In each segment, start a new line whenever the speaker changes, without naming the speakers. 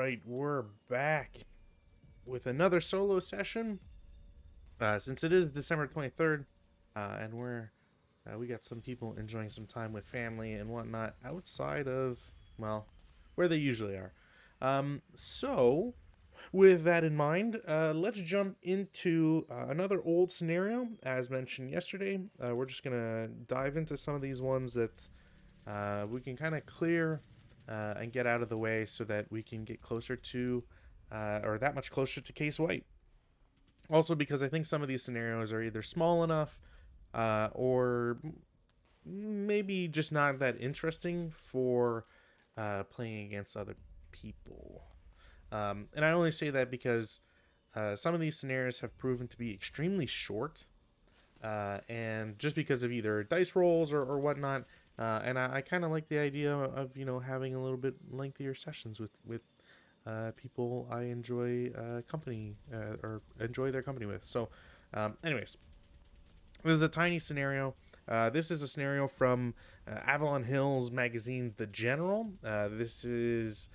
right, we're back with another solo session. Since it is December 23rd, and we got some people enjoying some time with family and whatnot outside of, well, where they usually are. So, with that in mind, let's jump into another old scenario. As mentioned yesterday, we're just gonna dive into some of these ones that we can kind of clear and get out of the way so that we can get closer to, or that much closer to Case White. Also, because I think some of these scenarios are either small enough or maybe just not that interesting for playing against other people. And I only say that because some of these scenarios have proven to be extremely short, and just because of either dice rolls or whatnot. And I kind of like the idea of having a little bit lengthier sessions with people I enjoy company or enjoy their company with. So, anyways, this is a tiny scenario. This is a scenario from Avalon Hill's magazine, The General. This is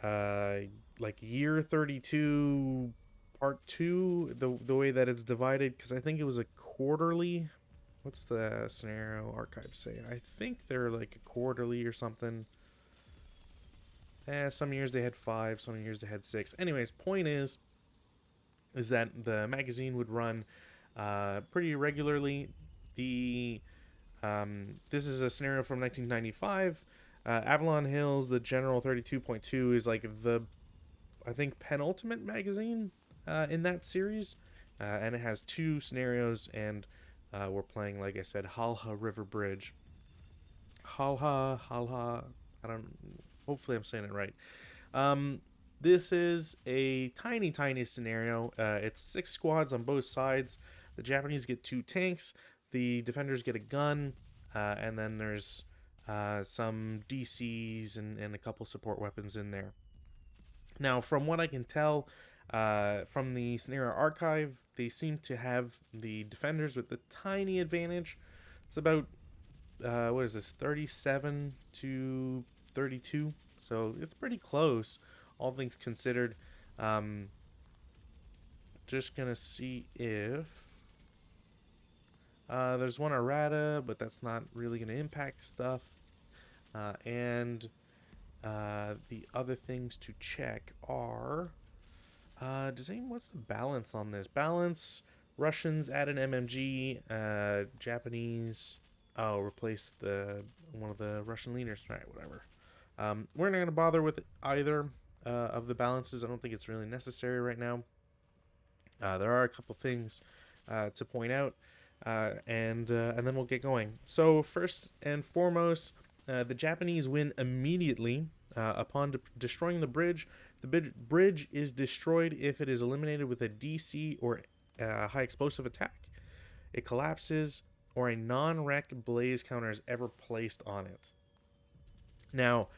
like year 32, part 2, the way that it's divided, because I think it was a quarterly. What's the scenario archive say? I think they're like a quarterly or something. Some years they had 5, some years they had 6. Anyways, point is that the magazine would run pretty regularly. This is a scenario from 1995. Avalon Hills, the General 32.2 is like the, I think, penultimate magazine in that series, and it has 2 scenarios, and we're playing, like I said, Halha River Bridge. Halha. I don't. Hopefully, I'm saying it right. This is a tiny scenario. It's 6 squads on both sides. The Japanese get 2 tanks. The defenders get a gun, and then there's some DCs and a couple support weapons in there. Now, from what I can tell from the scenario archive, they seem to have the defenders with the tiny advantage. It's about, what is this, 37 to 32? So it's pretty close, all things considered. Just going to see if there's one errata, but that's not really going to impact stuff. And the other things to check are, what's the balance on this? Balance, Russians add an MMG, Japanese, replace one of the Russian leaders. Right, whatever. We're not going to bother with either of the balances. I don't think it's really necessary right now. There are a couple things to point out, and then we'll get going. So first and foremost, the Japanese win immediately upon destroying the bridge. The bridge is destroyed if it is eliminated with a DC or high explosive attack. It collapses, or a non-wreck blaze counter is ever placed on it. Now,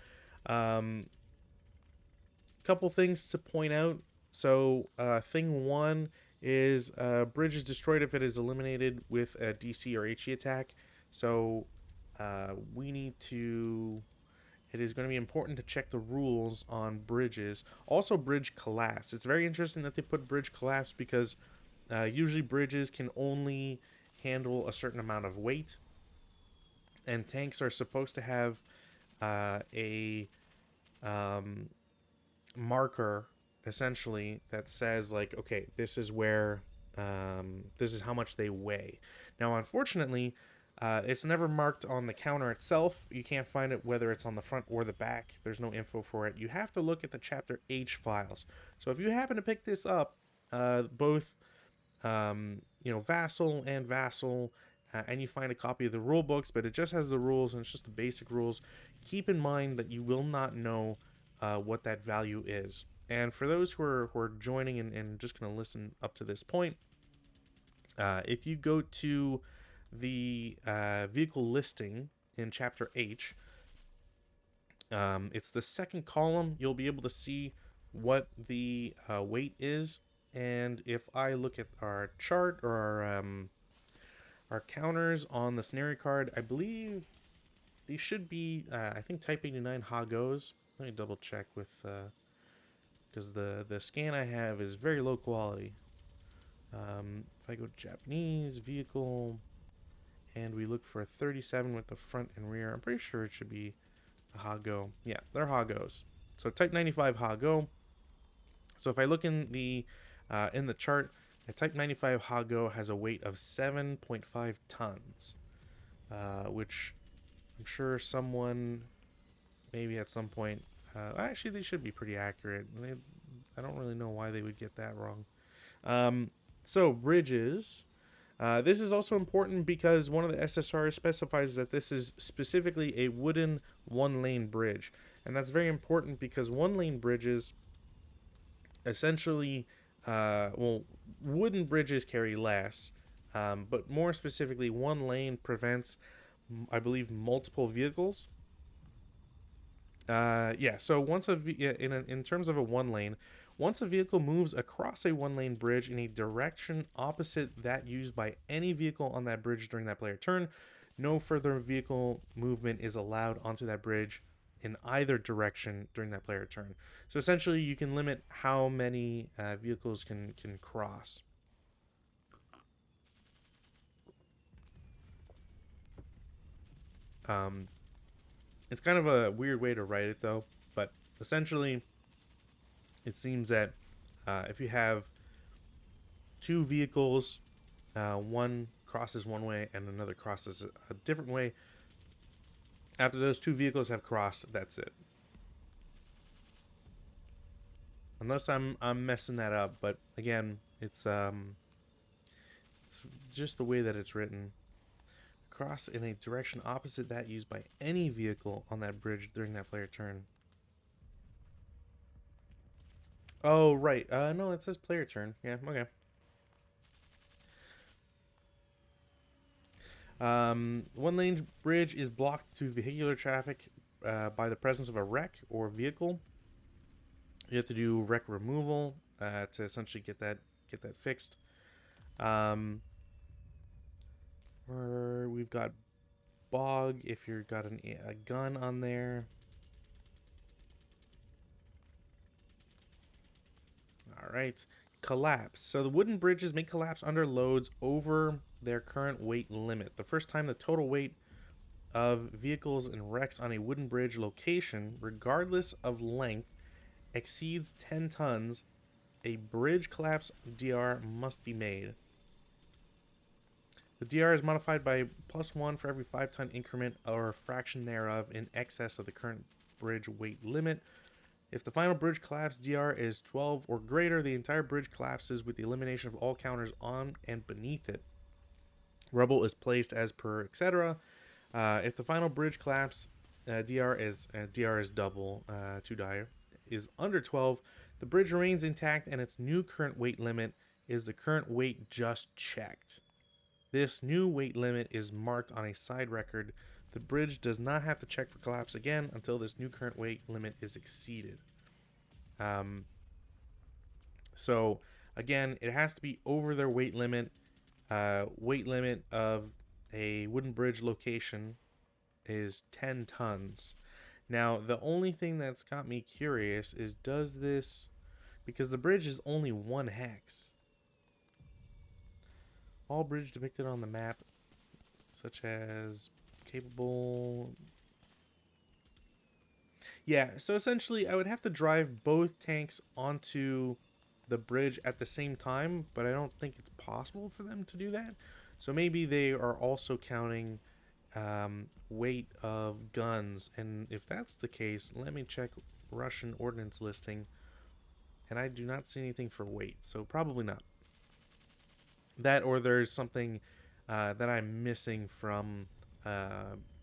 couple things to point out. So, thing 1 is bridge is destroyed if it is eliminated with a DC or HE attack. So, we need to... It is going to be important to check the rules on bridges. Also, bridge collapse. It's very interesting that they put bridge collapse because usually bridges can only handle a certain amount of weight. And tanks are supposed to have a marker, essentially, that says, like, okay, this is where, this is how much they weigh. Now, unfortunately, it's never marked on the counter itself. You can't find it whether it's on the front or the back. There's no info for it. You have to look at the Chapter H files. So if you happen to pick this up, both Vassal and Vassal, and you find a copy of the rule books, but it just has the rules and it's just the basic rules, keep in mind that you will not know what that value is. And for those who are joining and just going to listen up to this point, if you go to the vehicle listing in Chapter H, it's the second column. You'll be able to see what the weight is. And if I look at our chart or our counters on the scenario card, I believe these should be, I think, Type 89 Ha goes. Let me double check with because the scan I have is very low quality. If I go to Japanese vehicle and we look for a 37 with the front and rear, I'm pretty sure it should be a Hago. Yeah, they're Hagos. So Type 95 Hago. So if I look in the chart, a Type 95 Hago has a weight of 7.5 tons, which I'm sure someone maybe at some point. Actually, they should be pretty accurate. I don't really know why they would get that wrong. So bridges. This is also important because one of the SSRs specifies that this is specifically a wooden one-lane bridge. And that's very important because one-lane bridges essentially, wooden bridges carry less, but more specifically, one lane prevents, I believe, multiple vehicles. So in terms of a one lane, once a vehicle moves across a one lane bridge in a direction opposite that used by any vehicle on that bridge during that player turn, no further vehicle movement is allowed onto that bridge in either direction during that player turn. So essentially, you can limit how many vehicles can cross. It's kind of a weird way to write it, though, but essentially, it seems that if you have two vehicles, one crosses one way and another crosses a different way, after those two vehicles have crossed, that's it. Unless I'm messing that up, but again, it's just the way that it's written. Cross in a direction opposite that used by any vehicle on that bridge during that player turn. Oh, right. No, it says player turn. Yeah, okay. One lane bridge is blocked to vehicular traffic by the presence of a wreck or vehicle. You have to do wreck removal to essentially get that fixed. Or we've got bog if you've got a gun on there. All right. Collapse. So the wooden bridges may collapse under loads over their current weight limit. The first time the total weight of vehicles and wrecks on a wooden bridge location, regardless of length, exceeds 10 tons, a bridge collapse DR must be made. The DR is modified by +1 for every 5-ton increment or a fraction thereof in excess of the current bridge weight limit. If the final bridge collapse DR is 12 or greater, the entire bridge collapses with the elimination of all counters on and beneath it. Rubble is placed as per, etc. If the final bridge collapse DR is double to die is under 12, the bridge remains intact and its new current weight limit is the current weight just checked. This new weight limit is marked on a side record. The bridge does not have to check for collapse again until this new current weight limit is exceeded. So again, it has to be over their weight limit. Weight limit of a wooden bridge location is 10 tons. Now, the only thing that's got me curious is does this, because the bridge is only 1 hex. All bridge depicted on the map, such as capable. Yeah, so essentially I would have to drive both tanks onto the bridge at the same time, but I don't think it's possible for them to do that. So maybe they are also counting weight of guns, and if that's the case, let me check Russian ordnance listing, and I do not see anything for weight, so probably not. That, or there's something that I'm missing from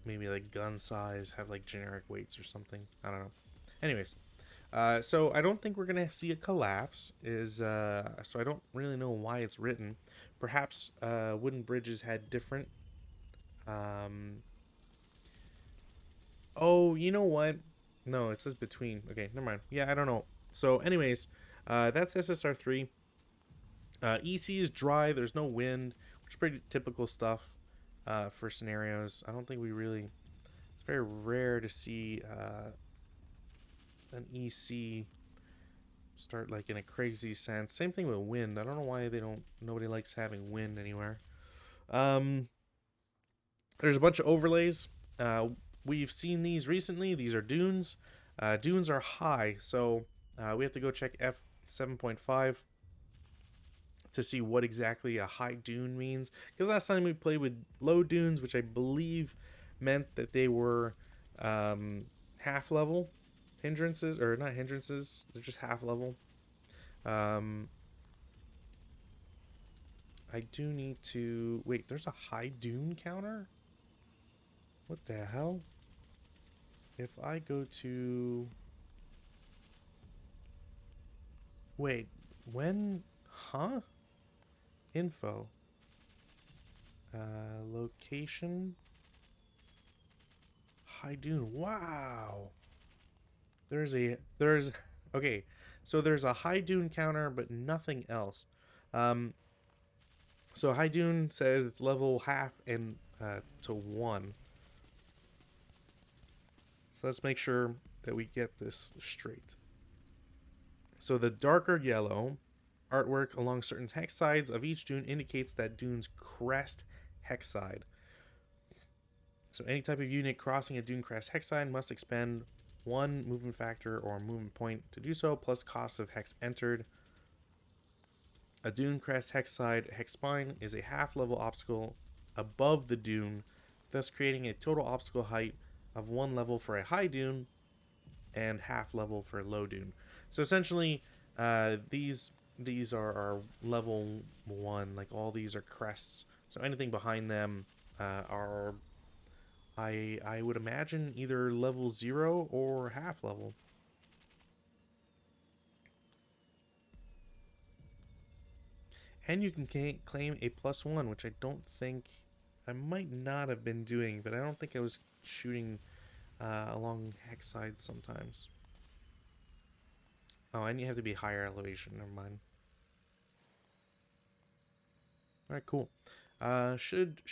maybe like gun size, have like generic weights or something. I don't know. Anyways, so I don't think we're gonna see a collapse. So I don't really know why it's written. Perhaps wooden bridges had different. Oh, you know what? No, it says between. Okay, never mind. Yeah, I don't know. So, anyways, that's SSR3. EC is dry. There's no wind, which is pretty typical stuff for scenarios. I don't think we really. It's very rare to see an EC start like in a crazy sense. Same thing with wind. I don't know why nobody likes having wind anywhere. Um, there's a bunch of overlays. We've seen these recently. These are dunes. Dunes are high, so we have to go check F7.5 to see what exactly a high dune means. Because last time we played with low dunes, which I believe meant that they were half level hindrances, or not hindrances, they're just half level. I do need to wait. There's a high dune counter. What the hell? If I go to wait, when? Huh? Info. Location. High dune. Wow. There's okay. So there's a high dune counter, but nothing else. So high dune says it's level half and to 1. So let's make sure that we get this straight. So the darker yellow artwork along certain hex sides of each dune indicates that dune's crest hex side. So any type of unit crossing a dune crest hex side must expend 1 movement factor or movement point to do so, plus cost of hex entered. A dune crest hex side hex spine is a half level obstacle above the dune, thus creating a total obstacle height of 1 level for a high dune and half level for a low dune. So essentially, these are level 1. Like all these are crests. So anything behind them are, I would imagine, either level 0 or half level. And you can claim a +1, which I don't think, I might not have been doing, but I don't think I was shooting along hex sides sometimes. Oh, and you have to be higher elevation. Never mind. All right, cool. Should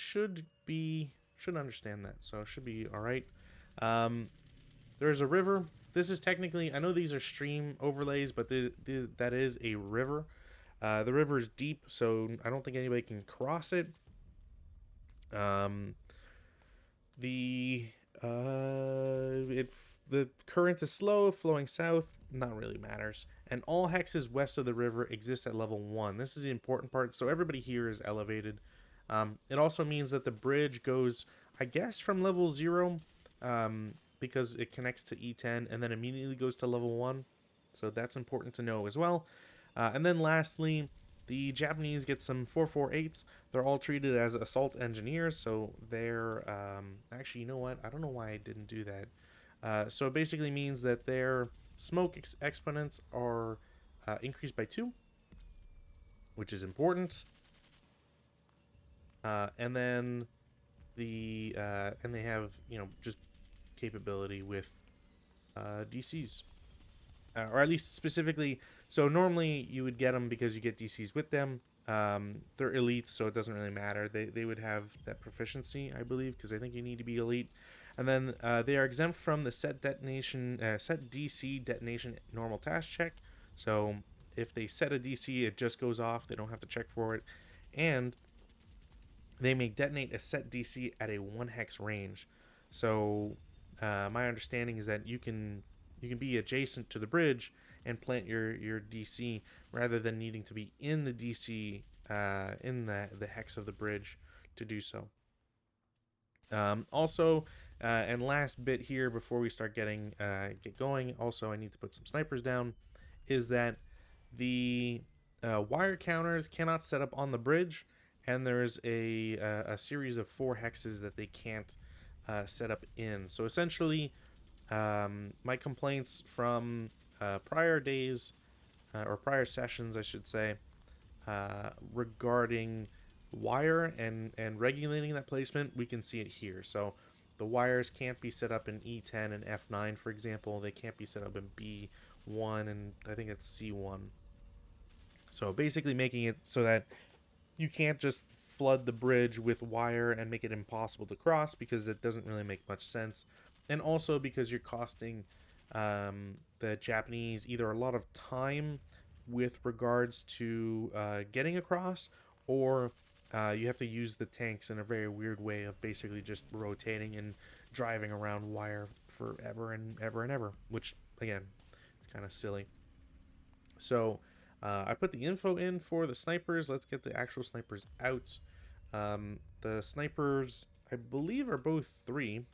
understand that, so should be all right. There's a river. This is technically, I know these are stream overlays, but that is a river. The river is deep, so I don't think anybody can cross it. The current is slow, flowing south, not really matters. And all hexes west of the river exist at level 1. This is the important part, so everybody here is elevated. It also means that the bridge goes, I guess, from level 0, because it connects to E10 and then immediately goes to level 1. So that's important to know as well. And then lastly, the Japanese get some 448s. They're all treated as assault engineers, so they're actually, you know what? I don't know why I didn't do that. So it basically means that their smoke exponents are increased by 2, which is important. And then and they have, just capability with DCs. Or at least specifically, so normally you would get them because you get DCs with them. They're elite, so it doesn't really matter. They would have that proficiency, I believe, because I think you need to be elite. And then they are exempt from the set DC detonation normal task check. So if they set a DC, it just goes off. They don't have to check for it. And they may detonate a set DC at a 1 hex range. So my understanding is that you can be adjacent to the bridge and plant your DC rather than needing to be in the DC in the hex of the bridge to do so. Also, and last bit here before we start get going, also I need to put some snipers down, is that the wire counters cannot set up on the bridge, and there's a series of 4 hexes that they can't set up in. So essentially, my complaints from prior days, or prior sessions, I should say, regarding wire and regulating that placement, we can see it here. So the wires can't be set up in E10 and F9, for example. They can't be set up in B1 and I think it's C1. So basically making it so that you can't just flood the bridge with wire and make it impossible to cross, because it doesn't really make much sense. And also because you're costing the the Japanese either a lot of time with regards to getting across, or you have to use the tanks in a very weird way of basically just rotating and driving around wire forever and ever and ever, which again, it's kind of silly. So I put the info in for the snipers. Let's get the actual snipers out. The snipers, I believe, are both 3.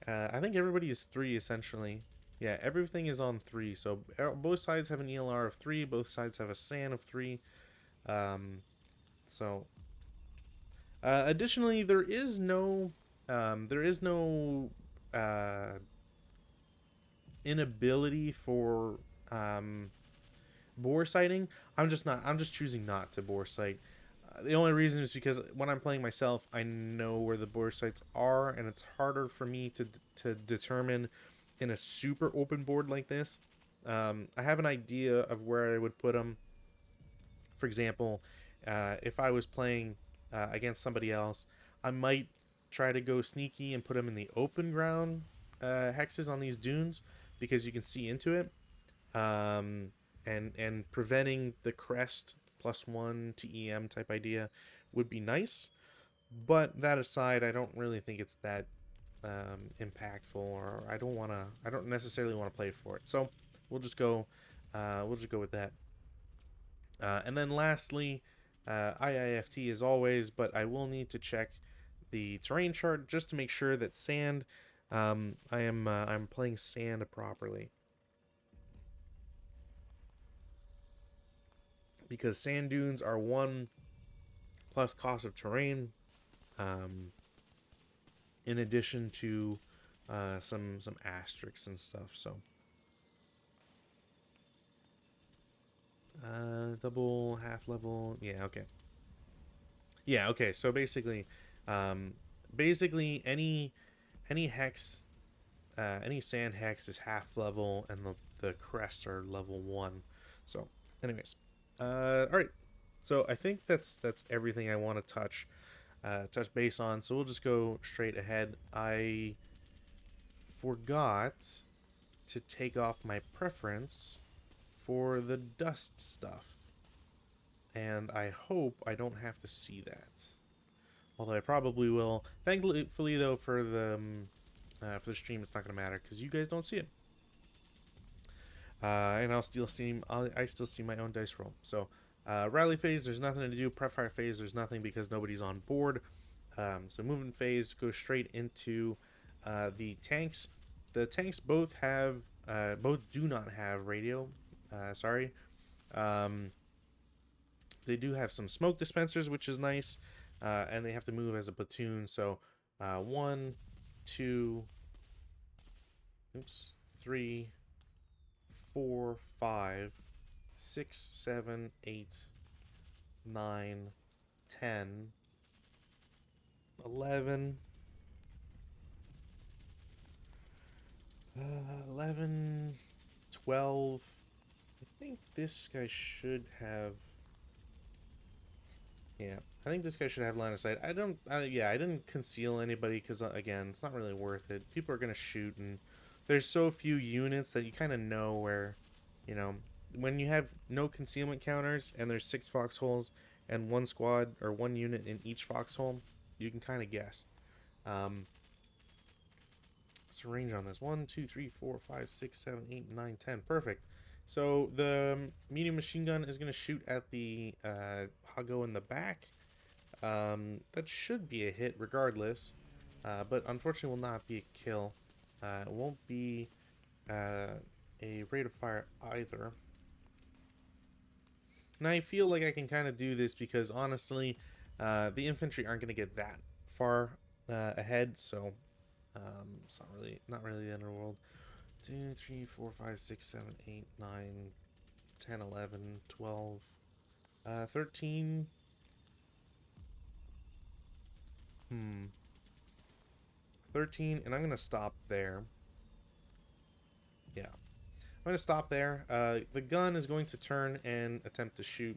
I think everybody is 3 essentially. Yeah, everything is on 3. So both sides have an ELR of 3. Both sides have a SAN of 3. So additionally, there is no inability for bore sighting. I'm just choosing not to bore sight. The only reason is because when I'm playing myself, I know where the bore sights are, and it's harder for me to determine in a super open board like this. I have an idea of where I would put them. For example, if I was playing against somebody else, I might try to go sneaky and put them in the open ground hexes on these dunes, because you can see into it, and preventing the crest +1 to EM type idea would be nice. But that aside, I don't really think it's that impactful, or I don't necessarily want to play for it. So we'll just go with that. And then lastly, IIFT as always, but I will need to check the terrain chart just to make sure that sand, I'm playing sand properly. Because sand dunes are 1 plus cost of terrain, in addition to some asterisks and stuff. So double half level, yeah, okay. Yeah, okay. So basically, any hex, any sand hex is half level, and the crests are level 1. So, anyways, all right. So I think that's everything I want to touch base on. So we'll just go straight ahead. I forgot to take off my preference for the dust stuff, and I hope I don't have to see that. Although I probably will. Thankfully, though, for the stream, it's not gonna matter because you guys don't see it. And I still see my own dice roll. So rally phase, there's nothing to do. Prep fire phase, there's nothing because nobody's on board. So movement phase goes straight into the tanks. The tanks both do not have radio. Sorry. They do have some smoke dispensers, which is nice. And they have to move as a platoon. So 1, 2, 3, 4, 5, 6, 7, 8, 9, 10, 11, 12. I think this guy should have. Yeah, I think this guy should have line of sight. I didn't conceal anybody because, again, it's not really worth it. People are going to shoot, and there's so few units that you kind of know where, when you have no concealment counters and there's 6 foxholes and 1 squad or 1 unit in each foxhole, you can kind of guess. What's the range on this? 1, 2, 3, 4, 5, 6, 7, 8, 9, 10. Perfect. So the medium machine gun is going to shoot at the Hago in the back. That should be a hit regardless, but unfortunately will not be a kill. It won't be a rate of fire either. And I feel like I can kind of do this because honestly, the infantry aren't going to get that far ahead, so it's not really the end of the world. 2, 3, 4, 5, 6, 7, 8, 9, 10, 11, 12, 13. 13, and I'm going to stop there. Yeah. I'm going to stop there. The gun is going to turn and attempt to shoot.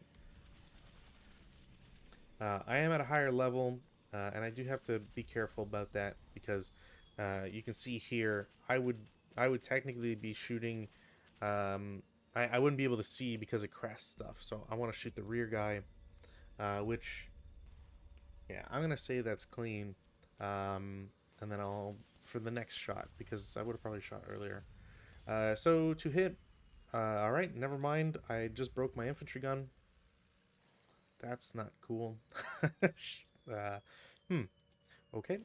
I am at a higher level, and I do have to be careful about that because you can see here, I would technically be shooting I wouldn't be able to see because of crest stuff. So I want to shoot the rear guy, which, yeah, I'm gonna say that's clean. And then I'll for the next shot because I would have probably shot earlier. So to hit, all right, never mind. I just broke my infantry gun. That's not cool. uh, hmm. Okay.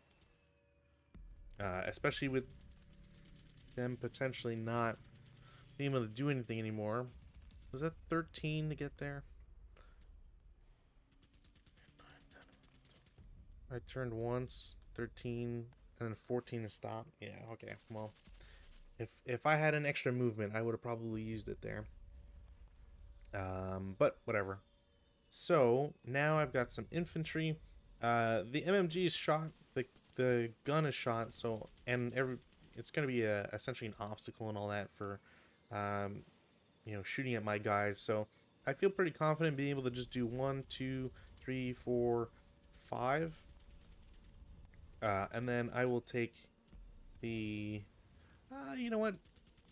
Especially with them potentially not being able to do anything anymore. Was that 13 to get there? I turned once, 13, and then 14 to stop. Yeah, okay. Well, if I had an extra movement, I would have probably used it there. But whatever. So now I've got some infantry. The MMG is shot. The gun is shot. So it's gonna be essentially an obstacle and all that for, um, shooting at my guys. So I feel pretty confident being able to just do 1, 2, 3, 4, 5, and then I will take the. You know what?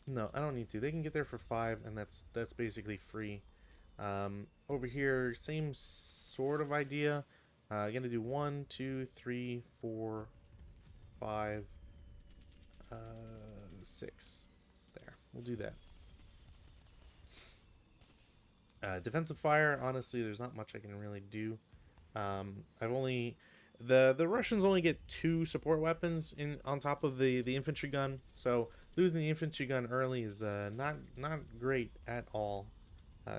No, I don't need to. They can get there for 5, and that's basically free. Over here, same sort of idea. Gonna do 1, 2, 3, 4, 5, 6. There, we'll do that. Defensive fire, honestly, there's not much I can really do. I've only the Russians only get 2 support weapons in on top of the infantry gun, so losing the infantry gun early is not great at all.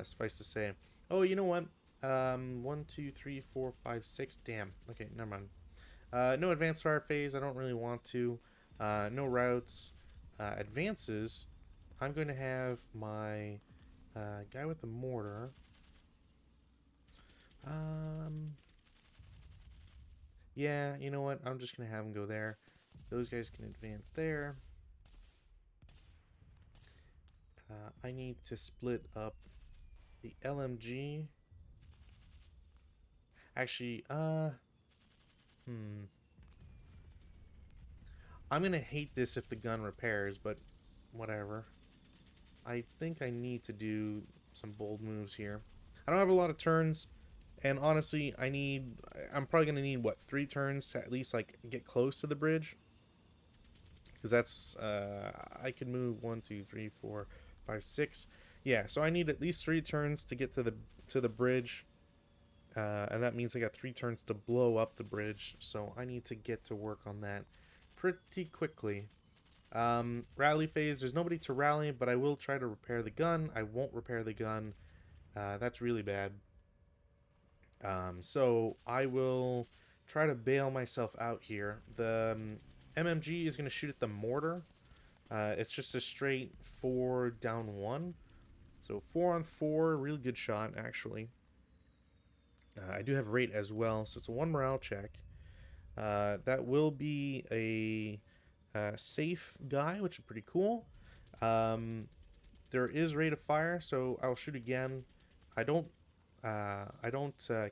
Suffice to say. Oh, you know what? 1, 2, 3, 4, 5, 6. Damn. Okay, never mind. No advanced fire phase. I don't really want to. No routes. Advances. I'm going to have my guy with the mortar. Yeah, you know what? I'm just going to have him go there. Those guys can advance there. I need to split up the LMG. Actually, I'm gonna hate this if the gun repairs, but whatever. I think I need to do some bold moves here. I don't have a lot of turns, and honestly, I'm probably gonna need, what, 3 turns to at least, like, get close to the bridge? Because that's, I can move 1, 2, 3, 4, 5, 6. Yeah, so I need at least 3 turns to get to the bridge. And that means I got 3 turns to blow up the bridge, so I need to get to work on that pretty quickly. Rally phase, there's nobody to rally, but I will try to repair the gun. I won't repair the gun. That's really bad. So I will try to bail myself out here. The MMG is going to shoot at the mortar. It's just a straight 4 down 1. So 4 on 4, really good shot, actually. I do have rate as well, so it's a 1 morale check. That will be a safe guy, which is pretty cool. There is rate of fire, so I'll shoot again. I don't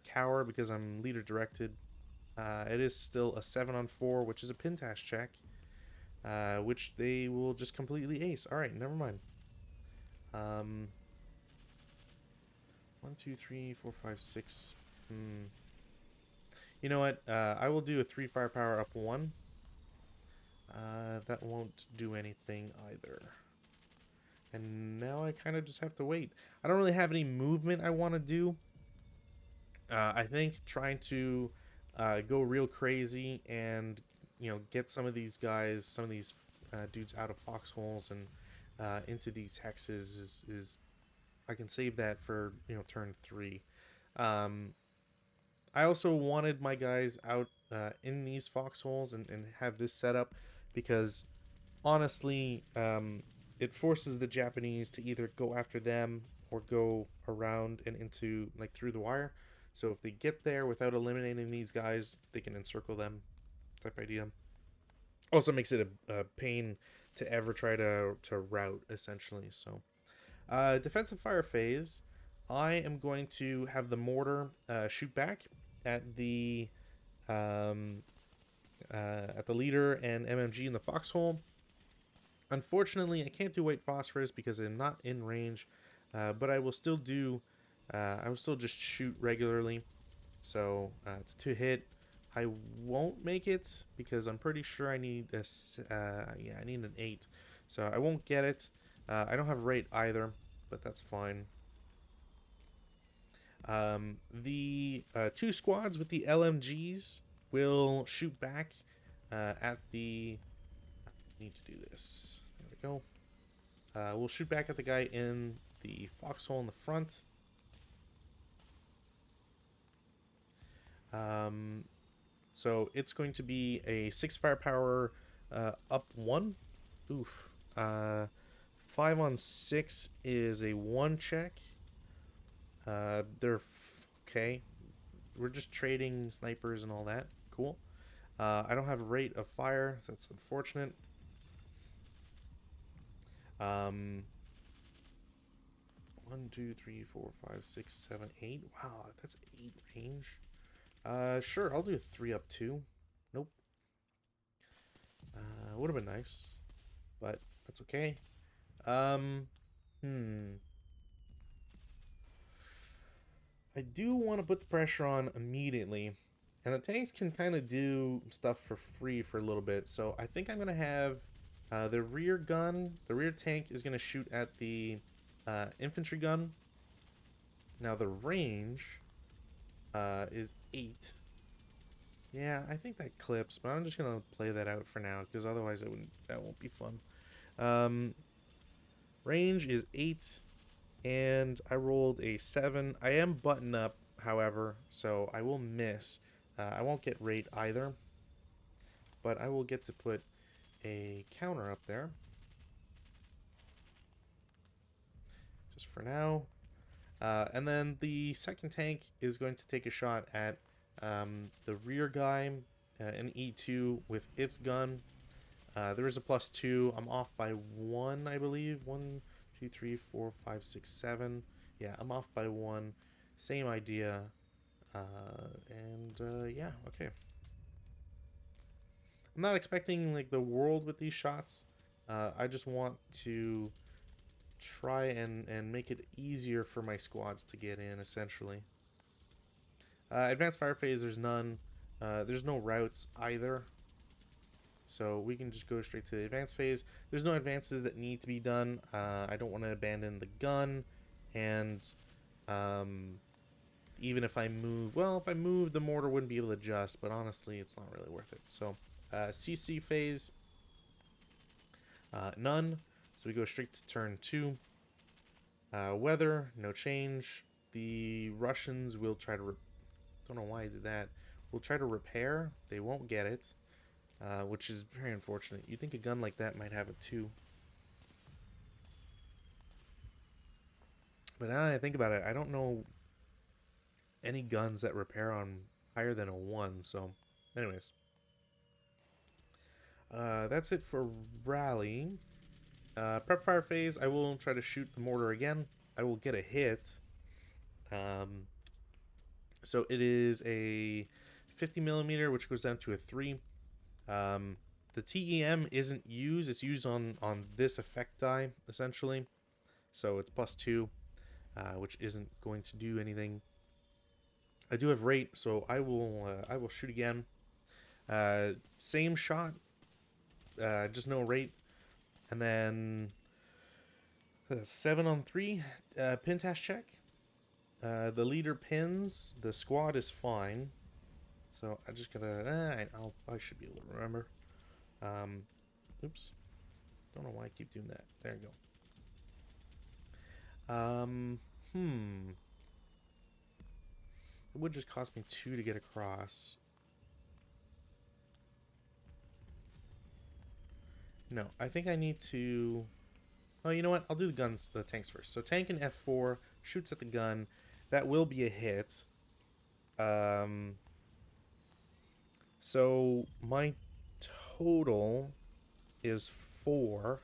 cower because I'm leader directed. It is still a 7 on 4, which is a pintash check, which they will just completely ace. All right, never mind. 1, 2, 3, 4, 5, 6. You know what? I will do a 3 firepower up 1. That won't do anything either. And now I kind of just have to wait. I don't really have any movement I want to do. I think trying to go real crazy and, get some of these guys, some of these dudes out of foxholes and into these hexes is I can save that for, turn 3. I also wanted my guys out in these foxholes and have this set up because, honestly, it forces the Japanese to either go after them or go around and into, like, through the wire. So if they get there without eliminating these guys, they can encircle them, type idea. Also makes it a pain to ever try to route, essentially. So defensive fire phase, I am going to have the mortar shoot back at the leader and MMG in the foxhole. Unfortunately, I can't do white phosphorus because I'm not in range, but I will still do. I will still just shoot regularly. So it's to hit. I won't make it because I'm pretty sure I need a. Yeah, I need an 8, so I won't get it. I don't have rate either, but that's fine. The 2 squads with the LMGs will shoot back at the. I need to do this. There we go. We'll shoot back at the guy in the foxhole in the front. So it's going to be a 6 firepower up 1. Oof. 5 on 6 is a 1 check. Okay. We're just trading snipers and all that. Cool. I don't have a rate of fire. So that's unfortunate. 1, 2, 3, 4, 5, 6, 7, 8. Wow, that's 8 range. Sure, I'll do a 3 up 2. Nope. Would have been nice, but that's okay. I do want to put the pressure on immediately, and the tanks can kind of do stuff for free for a little bit. So I think I'm gonna have the rear gun. The rear tank is gonna shoot at the infantry gun. Now the range is 8. Yeah, I think that clips, but I'm just gonna play that out for now because otherwise that won't be fun. Range is 8, and I rolled a 7. I am button up, however, so I will miss. I won't get rate either, but I will get to put a counter up there. Just for now. And then the second tank is going to take a shot at the rear guy, an E2 with its gun. There is a +2. I'm off by 1, I believe. 1, 2, 3, 4, 5, 6, 7. Yeah, I'm off by 1. Same idea. Yeah, okay. I'm not expecting like the world with these shots. I just want to try and make it easier for my squads to get in, essentially. Advanced fire phase, there's none. There's no routes either. So we can just go straight to the advanced phase. There's no advances that need to be done. I don't want to abandon the gun. And even if I move, well, if I move, the mortar wouldn't be able to adjust. But honestly, it's not really worth it. So CC phase, none. So we go straight to turn 2. Weather, no change. The Russians will try to... don't know why I did that. We'll try to repair. They won't get it. Which is very unfortunate. You'd think a gun like that might have a 2. But now that I think about it, I don't know any guns that repair on higher than a 1. So, anyways. That's it for rally. Prep fire phase, I will try to shoot the mortar again. I will get a hit. So it is a 50mm, which goes down to a 3. The TEM isn't used. It's used on this effect die, essentially. So it's +2, which isn't going to do anything. I do have rate, so I will shoot again. Same shot, just no rate. And then 7 on 3, pin task check. The leader pins. The squad is fine. So I just gotta. I should be able to remember. Oops. Don't know why I keep doing that. There you go. It would just cost me 2 to get across. No, I think I need to... Oh, you know what? I'll do the tanks first. So tank in F4 shoots at the gun. That will be a hit. So my total is 4,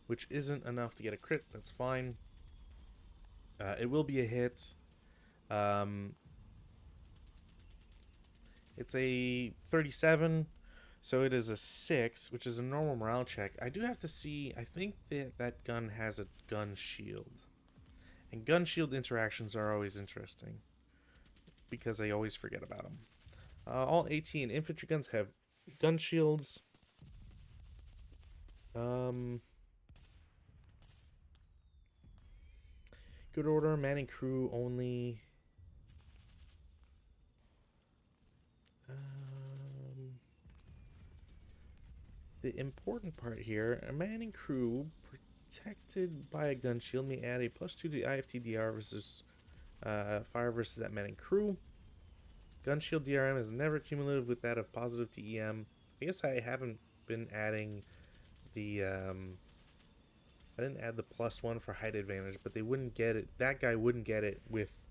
which isn't enough to get a crit. That's fine. It will be a hit. It's a 37. So it is a 6, which is a normal morale check. I do have to see, I think that that gun has a gun shield. And gun shield interactions are always interesting, because I always forget about them. All 18 infantry guns have gun shields. Good order, manning crew only. The important part here, a manning crew protected by a gun shield may add a +2 to the IFTDR versus fire versus that manning crew. Gun shield DRM is never cumulative with that of positive TEM. I guess I haven't been adding the I didn't add the +1 for height advantage, but they wouldn't get it. That guy wouldn't get it with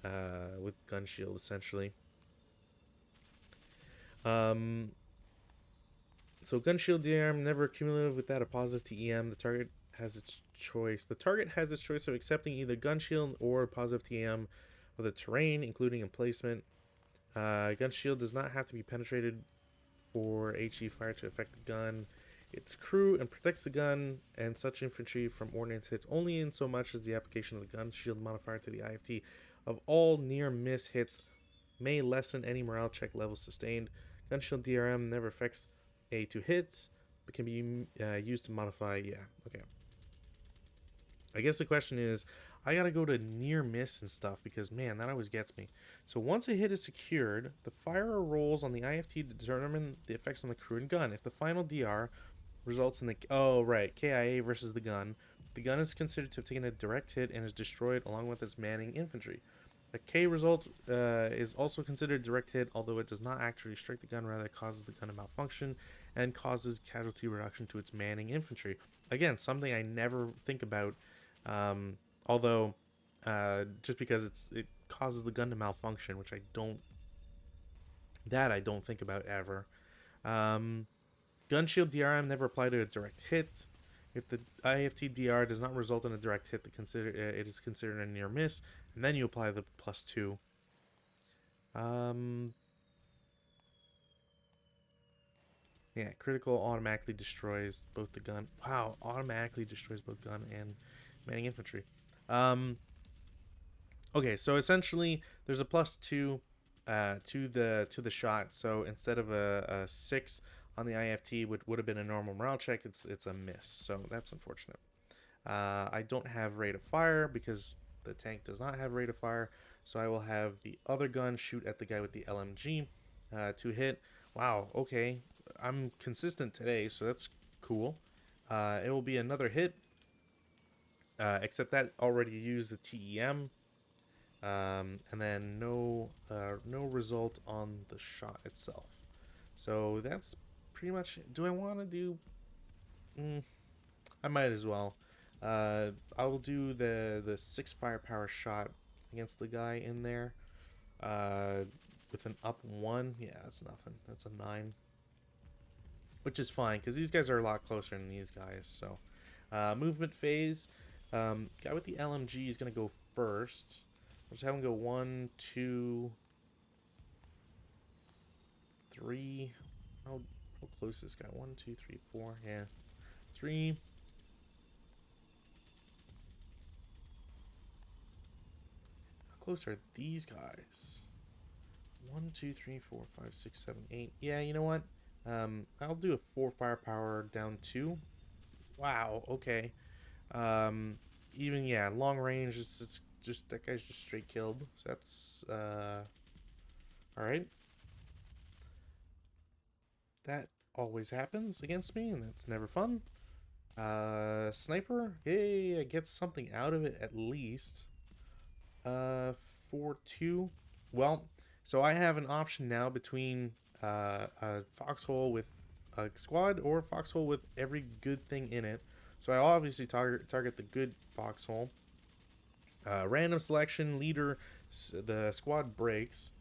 gun shield essentially. So gun shield DRM never cumulative without a positive TEM. The target has its choice. The target has its choice of accepting either gun shield or positive TEM of the terrain, including emplacement. Gun shield does not have to be penetrated for HE fire to affect the gun. Its crew and protects the gun and such infantry from ordnance hits only in so much as the application of the gun shield modifier to the IFT of all near miss hits may lessen any morale check levels sustained. Gun shield DRM never affects A2 hits, but can be used to modify. Yeah, okay. I guess the question is, I gotta go to near miss and stuff because, man, that always gets me. So once a hit is secured, the firer rolls on the IFT to determine the effects on the crew and gun. If the final DR results in the KIA versus the gun is considered to have taken a direct hit and is destroyed along with its manning infantry. A K result is also considered a direct hit, although it does not actually strike the gun, rather it causes the gun to malfunction and causes casualty reduction to its manning infantry. Again, something I never think about, although just because it causes the gun to malfunction, which I don't think about ever. Gun shield DRM never apply to a direct hit. If the IFT DR does not result in a direct hit, it is considered a near miss, and then you apply the +2. Yeah, critical automatically destroys both the gun. Wow, automatically destroys both gun and manning infantry. Okay, so essentially there's a +2 to the shot. So instead of a 6 on the IFT, which would have been a normal morale check, it's a miss. So that's unfortunate. I don't have rate of fire because the tank does not have rate of fire. So I will have the other gun shoot at the guy with the LMG to hit. Wow, okay. I'm consistent today, so that's cool. It will be another hit, except that already used the TEM. And then no result on the shot itself. So that's pretty much. Do I want to do? I might as well. I will do the 6 firepower shot against the guy in there. With an up 1. Yeah, that's nothing. That's a 9. Which is fine, because these guys are a lot closer than these guys. So, movement phase. Guy with the LMG is going to go first. I'll just have him go 1, 2, 3. How close is this guy? 1, 2, 3, 4. Yeah. 3. How close are these guys? 1, 2, 3, 4, 5, 6, 7, 8. Yeah, you know what? I'll do a 4 firepower down 2. Wow, okay. Even, yeah, long range, it's just, that guy's just straight killed. So that's, alright. That always happens against me, and that's never fun. Sniper, hey, I get something out of it at least. 4-2. Well, so I have an option now between a foxhole with a squad or a foxhole with every good thing in it. So I obviously target the good foxhole. Random selection, leader, the squad breaks.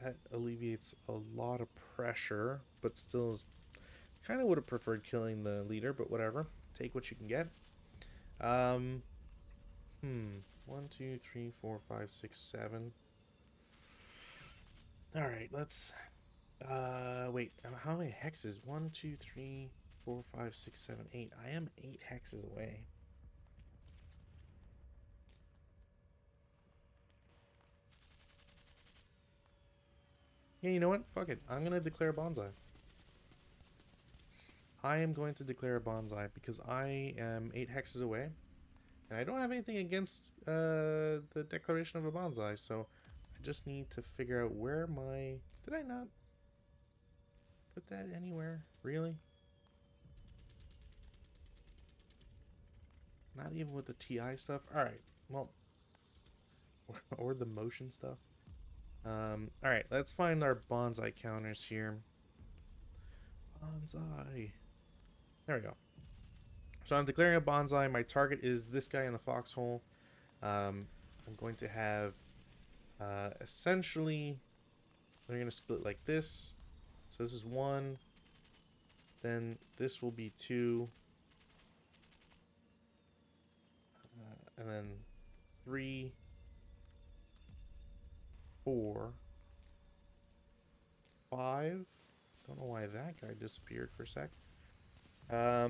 That alleviates a lot of pressure, but still is kind of would have preferred killing the leader, but whatever. Take what you can get. 1, 2, 3, 4, 5, 6, 7. All right, let's wait. How many hexes? 1, 2, 3, 4, 5, 6, 7, 8. I am 8 hexes away. Yeah, you know what? Fuck it. I'm gonna declare bonsai. I am going to declare a bonsai because I am 8 hexes away, and I don't have anything against the declaration of a bonsai. So I just need to figure out where my. Did I not put that anywhere? Really? Not even with the TI stuff? Alright, well, or the motion stuff. Alright, let's find our bonsai counters here. Bonsai. There we go. So I'm declaring a bonsai. My target is this guy in the foxhole. I'm going to have, essentially, they're going to split like this. So this is 1. Then this will be 2. And then 3, 4, 5. Don't know why that guy disappeared for a sec. Yeah,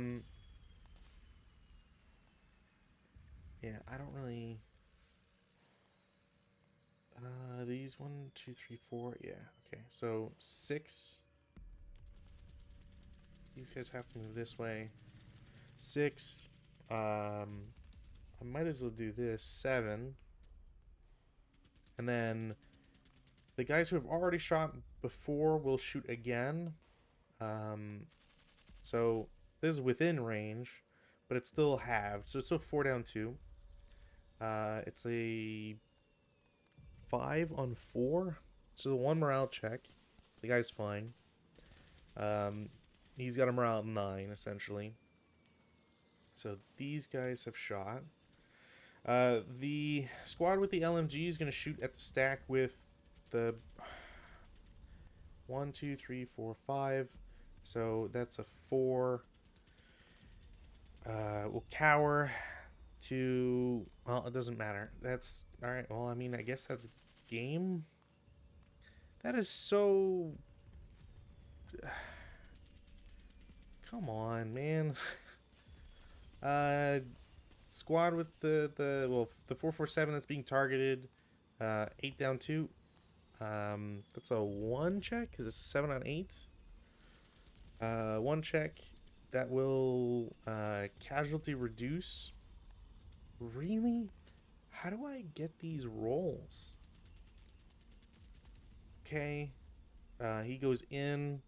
I don't really. These 1, 2, 3, 4. Yeah, okay. So 6. These guys have to move this way. 6. I might as well do this. 7. And then the guys who have already shot before will shoot again. So this is within range, but it's still halved. So it's still 4 down 2. It's a 5 on 4. So the 1 morale check. The guy's fine. He's got a morale of 9, essentially. So these guys have shot. The squad with the LMG is going to shoot at the stack with the 1, 2, 3, 4, 5. So that's a 4. We'll cower to. Well, it doesn't matter. That's all right. Well, I mean, I guess that's game. That is so. Come on, man. Squad with the 447 that's being targeted. 8 down 2. That's a 1 check because it's 7 on 8. 1 check that will casualty reduce. Really? How do I get these rolls? Okay. He goes in.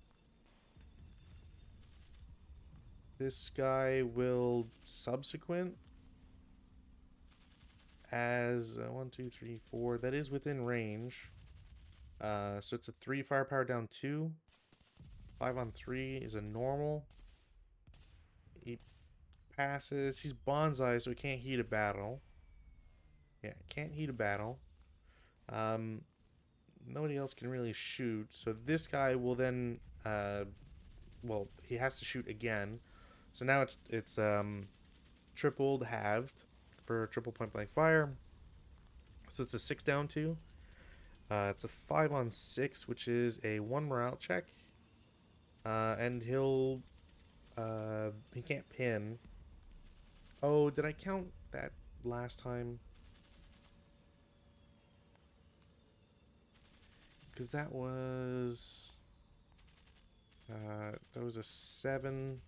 This guy will subsequent as 1, 2, 3, 4. That is within range. So it's a 3 firepower down 2. 5 on 3 is a normal. He passes. He's bonsai, so he can't heat a battle. Yeah, can't heat a battle. Nobody else can really shoot. So this guy will then, well, he has to shoot again. So now it's tripled, halved for triple point blank fire. So it's a 6 down 2. It's a 5 on 6, which is a 1 morale check. And he can't pin. Oh, did I count that last time? Because that was a 7.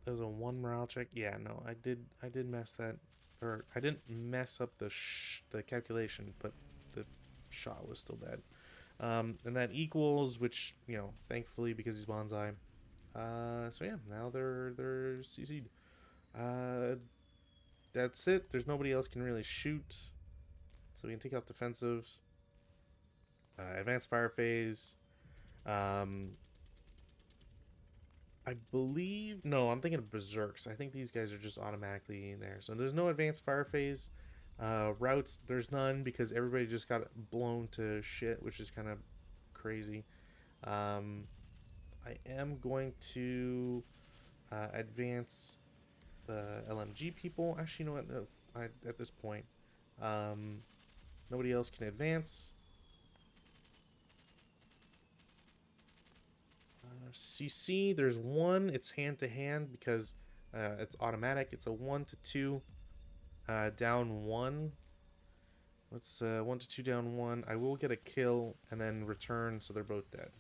That was a 1 morale check. Yeah, no, I did mess that, or I didn't mess up the calculation, but the shot was still bad. And that equals, which, you know, thankfully because he's bonsai. So yeah, now they're CC'd. That's it. There's nobody else can really shoot, so we can take out defensives. Advanced fire phase. I believe... No, I'm thinking of Berserks. I think these guys are just automatically in there. So there's no advanced fire phase. Routes, there's none because everybody just got blown to shit, which is kind of crazy. I am going to advance the LMG people. Actually, you know what? No, at this point, Nobody else can advance. CC, there's one. It's hand to hand because it's automatic. It's a 1 to 2 down 1. Let's 1 to 2 down 1. I will get a kill and then return, so they're both dead.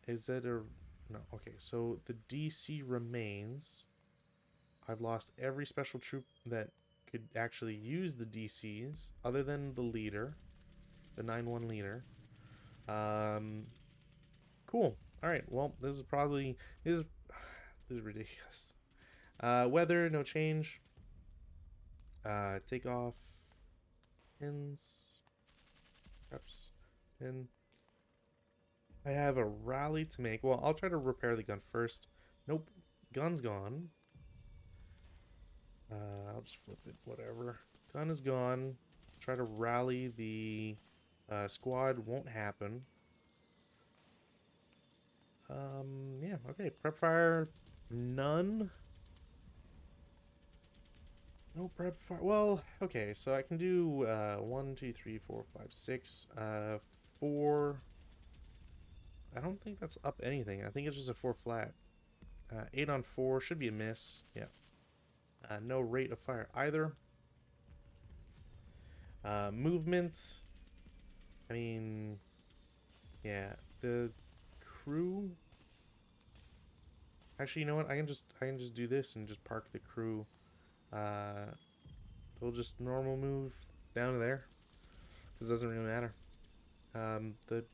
Is it a... No, okay, so the DC remains. I've lost every special troop that could actually use the DCs, other than the leader, the 9-1 leader. Cool. All right. Well, this is probably this is ridiculous. Weather, no change. Take off pins. Perhaps pin. I have a rally to make. Well, I'll try to repair the gun first. Nope. Gun's gone. I'll just flip it. Whatever. Gun is gone. Try to rally the squad. Won't happen. Yeah, okay. Prep fire, none. No prep fire. Well, okay, so I can do 1, 2, 3, 4, 5, 6, 4. I don't think that's up anything. I think it's just a 4 flat. 8 on 4 should be a miss. Yeah. No rate of fire either. Movement. I mean, yeah, the crew. Actually, you know what? I can just do this and just park the crew. They'll just normal move down to there because it doesn't really matter. The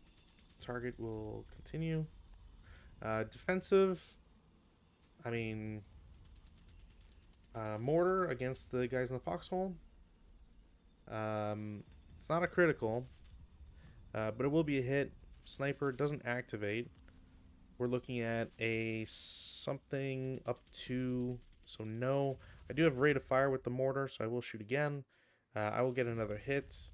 target will continue. Defensive. I mean, mortar against the guys in the foxhole. It's not a critical, but it will be a hit. Sniper doesn't activate. We're looking at a something up to, so no. I do have rate of fire with the mortar, so I will shoot again. I will get another hit.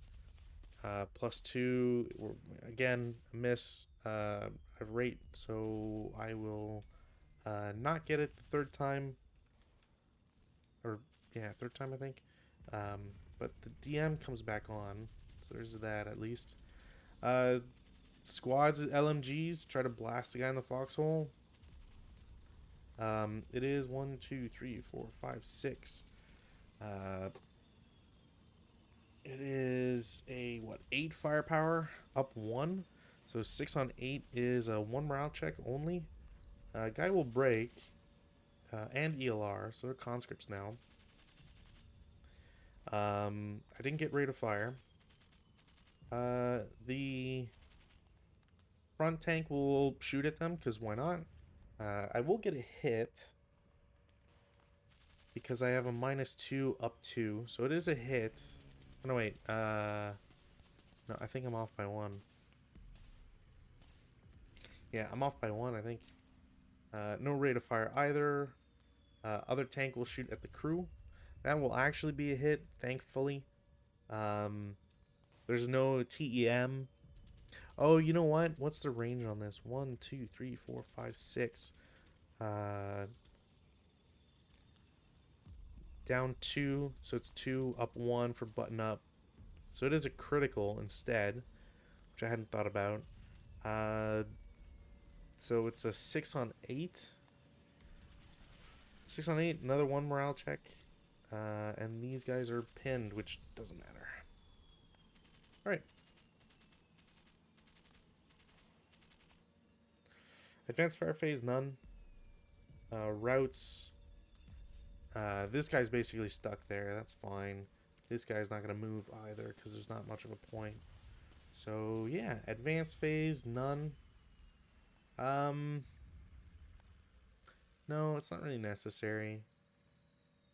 +2, again, a miss. I have rate, so I will not get it the third time. Or, yeah, third time, I think. But the DM comes back on, so there's that at least. Squads with LMGs try to blast the guy in the foxhole. It is 1, 2, 3, 4, 5, 6. It is a 8 firepower, up 1. So 6 on 8 is a 1 morale check only. Guy will break, and ELR, so they're conscripts now. I didn't get rate of fire. The front tank will shoot at them, because why not? I will get a hit because I have a -2 up 2, so it is a hit. Oh, no, wait. No, I think I'm off by 1. Yeah, I'm off by 1, I think. No rate of fire either. Other tank will shoot at the crew. That will actually be a hit, thankfully. There's no TEM. Oh, you know what? What's the range on this? 1, 2, 3, 4, 5, 6. Down 2, so it's 2, up 1 for button up. So it is a critical instead, which I hadn't thought about. So it's a 6 on 8. 6 on 8, another 1 morale check. And these guys are pinned, which doesn't matter. Alright. Advanced fire phase, none. Routes. This guy's basically stuck there. That's fine. This guy's not going to move either because there's not much of a point. So, yeah. Advanced phase, none. No, it's not really necessary.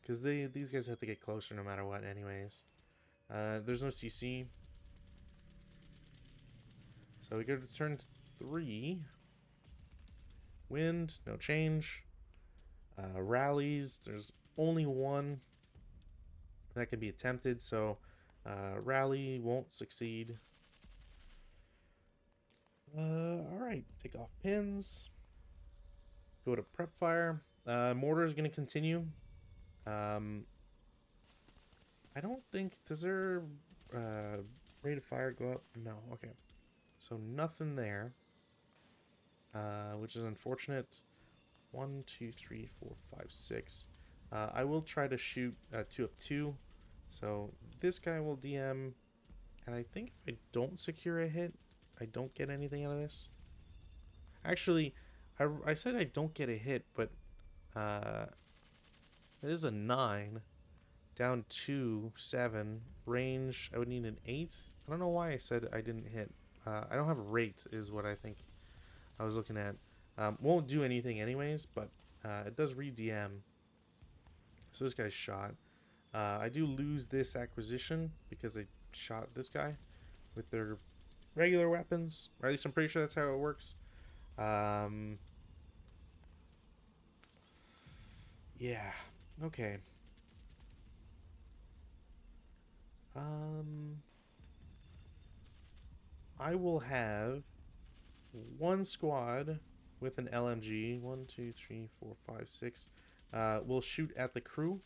Because these guys have to get closer no matter what anyways. There's no CC. So we go to turn 3. Wind, no change. Rallies, there's only 1 that can be attempted, so rally won't succeed. Alright, take off pins. Go to prep fire. Mortar is going to continue. I don't think, does their rate of fire go up? No, okay. So nothing there, which is unfortunate. 1, 2, 3, 4, 5, 6. I will try to shoot 2 up 2. So this guy will DM, and I think if I don't secure a hit, I don't get anything out of this. Actually, I said I don't get a hit, but it is a 9. Down 2, 7. Range, I would need an 8. I don't know why I said I didn't hit. I don't have a rate, is what I think I was looking at. Won't do anything anyways, but it does re-DM. So this guy's shot. I do lose this acquisition because I shot this guy with their regular weapons. Or at least I'm pretty sure that's how it works. Yeah. Okay. I will have one squad with an LMG. 1, 2, 3, 4, 5, 6. We'll shoot at the crew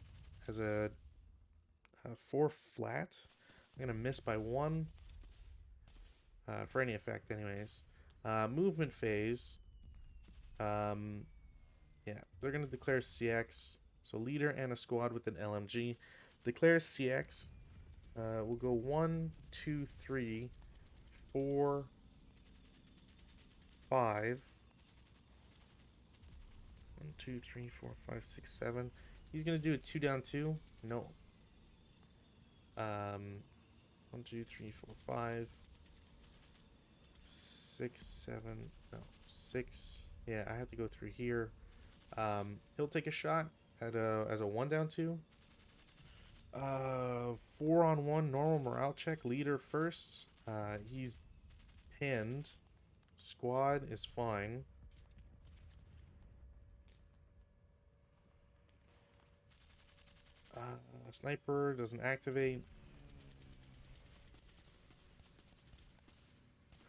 as a 4 flat. I'm gonna miss by 1 for any effect, anyways. Movement phase. Yeah, they're gonna declare CX. So leader and a squad with an LMG. Declare CX. We'll go 1, 2, 3, 4, 5. 1, 2, 3, 4, 5, 6, 7. He's gonna do a 2 down 2. No. 1, 2, 3, 4, 5, 6, 7. No, 6. Yeah, I have to go through here. He'll take a shot at as a 1 down 2. 4 on 1 normal morale check. Leader first. He's pinned. Squad is fine. Sniper doesn't activate.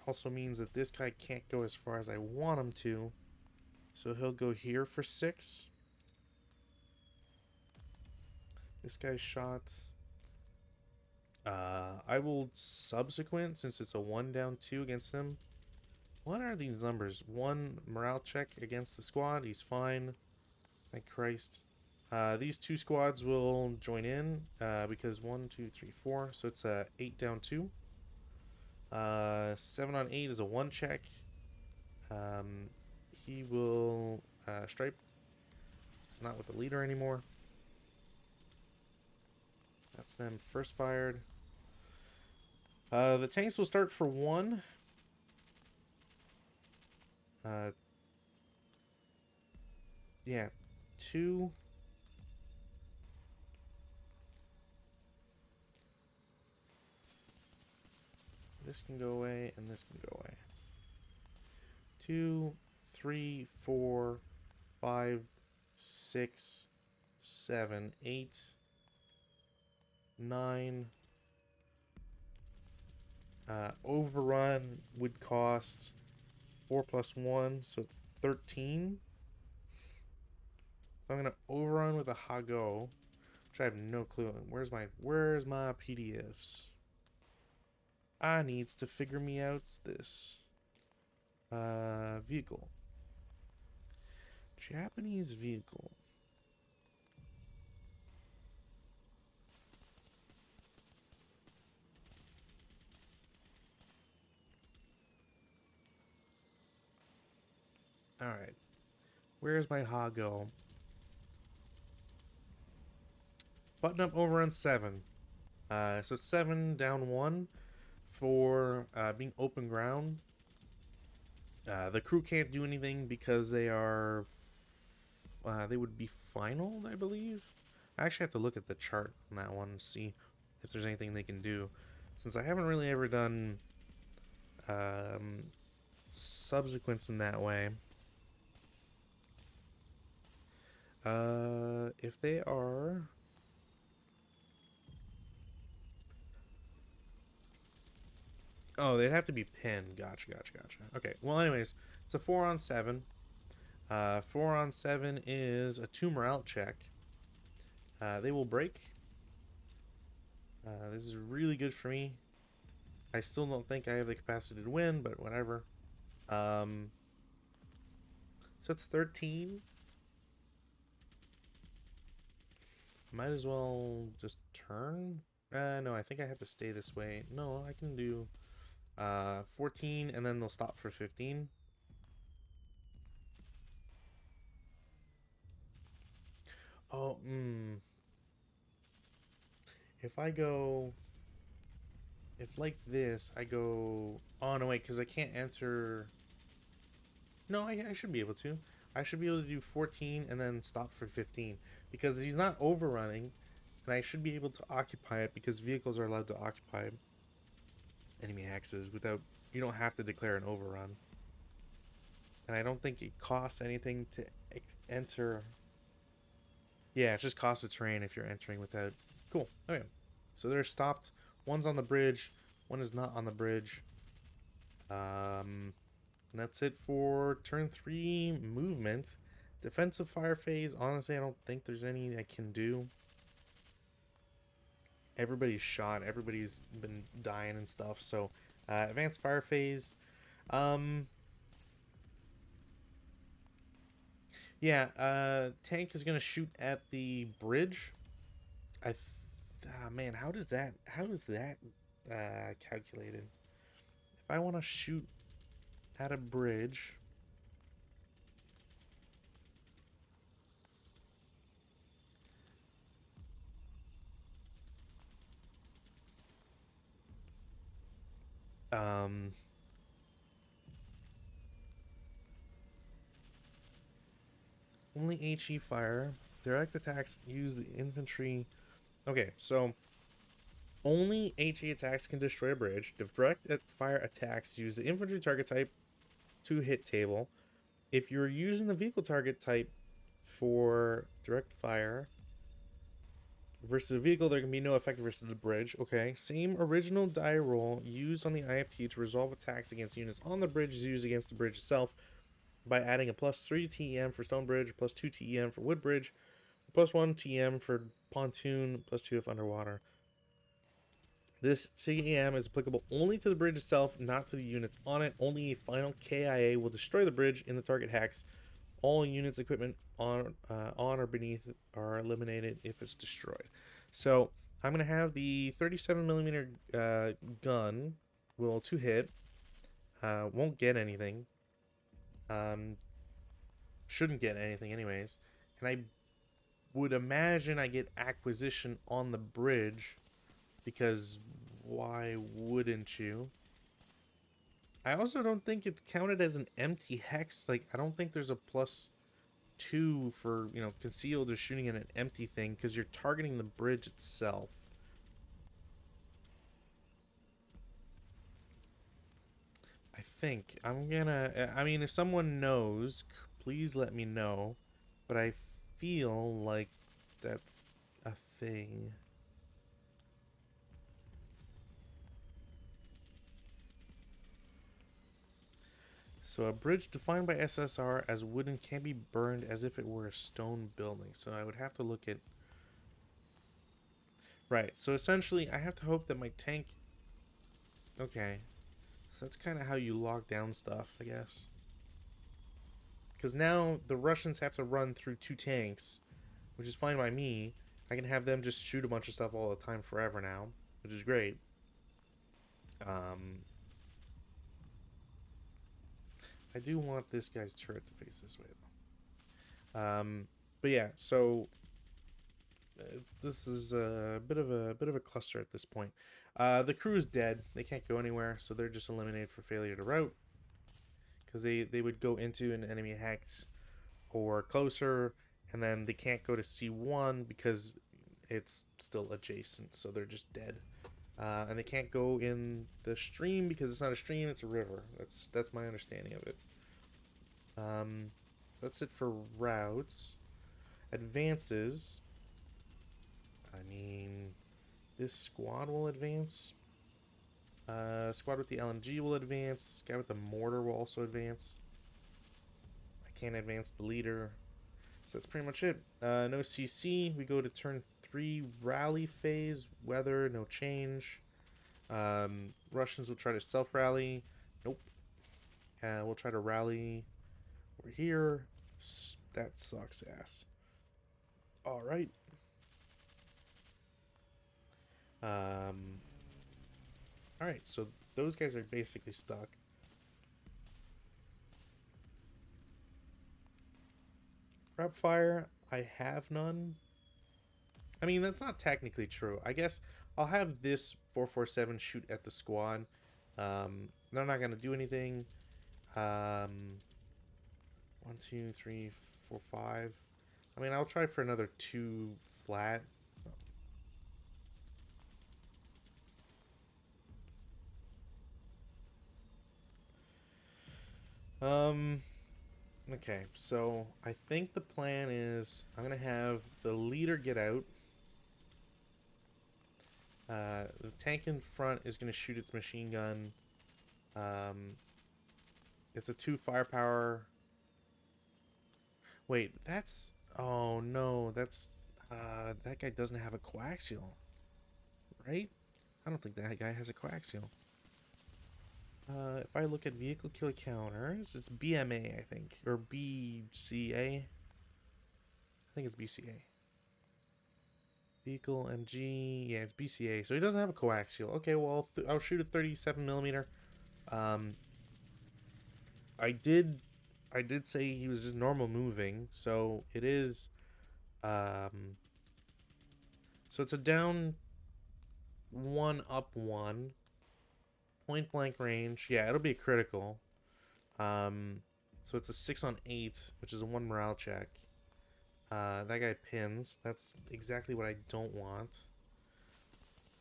Also means that this guy can't go as far as I want him to. So he'll go here for 6. This guy's shot. I will subsequent since it's a 1 down 2 against him. What are these numbers? 1 morale check against the squad. He's fine. Thank Christ. These 2 squads will join in because 1, 2, 3, 4. So it's a 8 down 2. 7 on 8 is a 1 check. He will stripe. It's not with the leader anymore. That's them first fired. The tanks will start for 1. Yeah, 2. This can go away, and this can go away. 2, 3, 4, 5, 6, 7, 8, 9. Overrun would cost 4 plus 1, so 13. So I'm gonna overrun with a Hago, which I have no clue. Where's my PDFs? I needs to figure me out this. Vehicle. Japanese vehicle. Alright. Where's my Hago? Button up overrun 7. So 7 down 1 for being open ground. The crew can't do anything because they are they would be final, I believe. I actually have to look at the chart on that one and see if there's anything they can do, since I haven't really ever done subsequence in that way. If they are... Oh, they'd have to be pinned. Gotcha. Okay, well anyways, it's a 4 on 7. 4 on 7 is a 2 morale check. They will break. This is really good for me. I still don't think I have the capacity to win, but whatever. So it's 13. Might as well just turn. No, I think I have to stay this way. No, I can do 14, and then they'll stop for 15. Oh, If I go, if like this, I go. Oh no, wait, because I can't enter. No, I should be able to. I should be able to do 14 and then stop for 15 because he's not overrunning, and I should be able to occupy it because vehicles are allowed to occupy enemy axes without. You don't have to declare an overrun, and I don't think it costs anything to enter. Yeah, it just costs a terrain if you're entering without. Cool. Okay, so they're stopped. One's on the bridge. One is not on the bridge. And that's it for turn 3 movement. Defensive fire phase, honestly, I don't think there's any I can do. Everybody's shot, everybody's been dying and stuff, so advanced fire phase. Yeah, tank is gonna shoot at the bridge. Man, how is that calculated? If I want to shoot at a bridge, only HE fire. Direct attacks use the infantry. Okay, so only HE attacks can destroy a bridge. Direct fire attacks use the infantry target type to hit table. If you're using the vehicle target type for direct fire versus a vehicle, there can be no effect versus the bridge. Okay, same original die roll used on the IFT to resolve attacks against units on the bridge is used against the bridge itself by adding a +3 TEM for stone bridge, +2 TEM for wood bridge, +1 TM for pontoon, +2 if underwater. This TM is applicable only to the bridge itself, not to the units on it. Only a final KIA will destroy the bridge in the target hex. All units, equipment on or beneath are eliminated if it's destroyed. So I'm going to have the 37mm gun will 2-hit. Won't get anything. Shouldn't get anything anyways. And I would imagine I get acquisition on the bridge because why wouldn't you? I also don't think it's counted as an empty hex. Like, I don't think there's a +2 for, concealed or shooting at an empty thing because you're targeting the bridge itself. I think I'm gonna. I mean, if someone knows, please let me know. But I feel like that's a thing. So a bridge defined by SSR as wooden can be burned as if it were a stone building. So I would have to look at... Right, so essentially I have to hope that my tank... Okay. So that's kind of how you lock down stuff, I guess. Because now the Russians have to run through 2 tanks, which is fine by me. I can have them just shoot a bunch of stuff all the time forever now, which is great. I do want this guy's turret to face this way, though. But yeah, so this is a bit of a cluster at this point. The crew is dead; they can't go anywhere, so they're just eliminated for failure to route. Because they would go into an enemy hex or closer, and then they can't go to C1 because it's still adjacent, so they're just dead. And they can't go in the stream because it's not a stream, it's a river. That's my understanding of it. So that's it for routes. Advances. I mean, this squad will advance. Squad with the LMG will advance. Guy with the mortar will also advance. I can't advance the leader. So that's pretty much it. No CC. We go to turn 3 rally phase. Weather, no change. Russians will try to self-rally. Nope. We'll try to rally over here. That sucks ass. Alright. Alright, so those guys are basically stuck. Prep fire, I have none. I mean, that's not technically true. I guess I'll have this 447 shoot at the squad. They're not going to do anything. 1, 2, 3, 4, 5. I mean, I'll try for another 2 flat. Okay, so I think the plan is I'm going to have the leader get out. The tank in front is going to shoot its machine gun. It's a 2 firepower. Wait, that's... Oh, no, that's... that guy doesn't have a coaxial. Right? I don't think that guy has a coaxial. If I look at vehicle kill counters, it's BMA, I think. Or BCA. I think it's BCA. Vehicle MG. Yeah, it's BCA. So he doesn't have a coaxial. Okay, well, I'll shoot a 37mm. I did say he was just normal moving, so it is, so it's a down 1, up 1, point blank range. Yeah, it'll be a critical. So it's a 6 on 8, which is a 1 morale check. That guy pins. That's exactly what I don't want.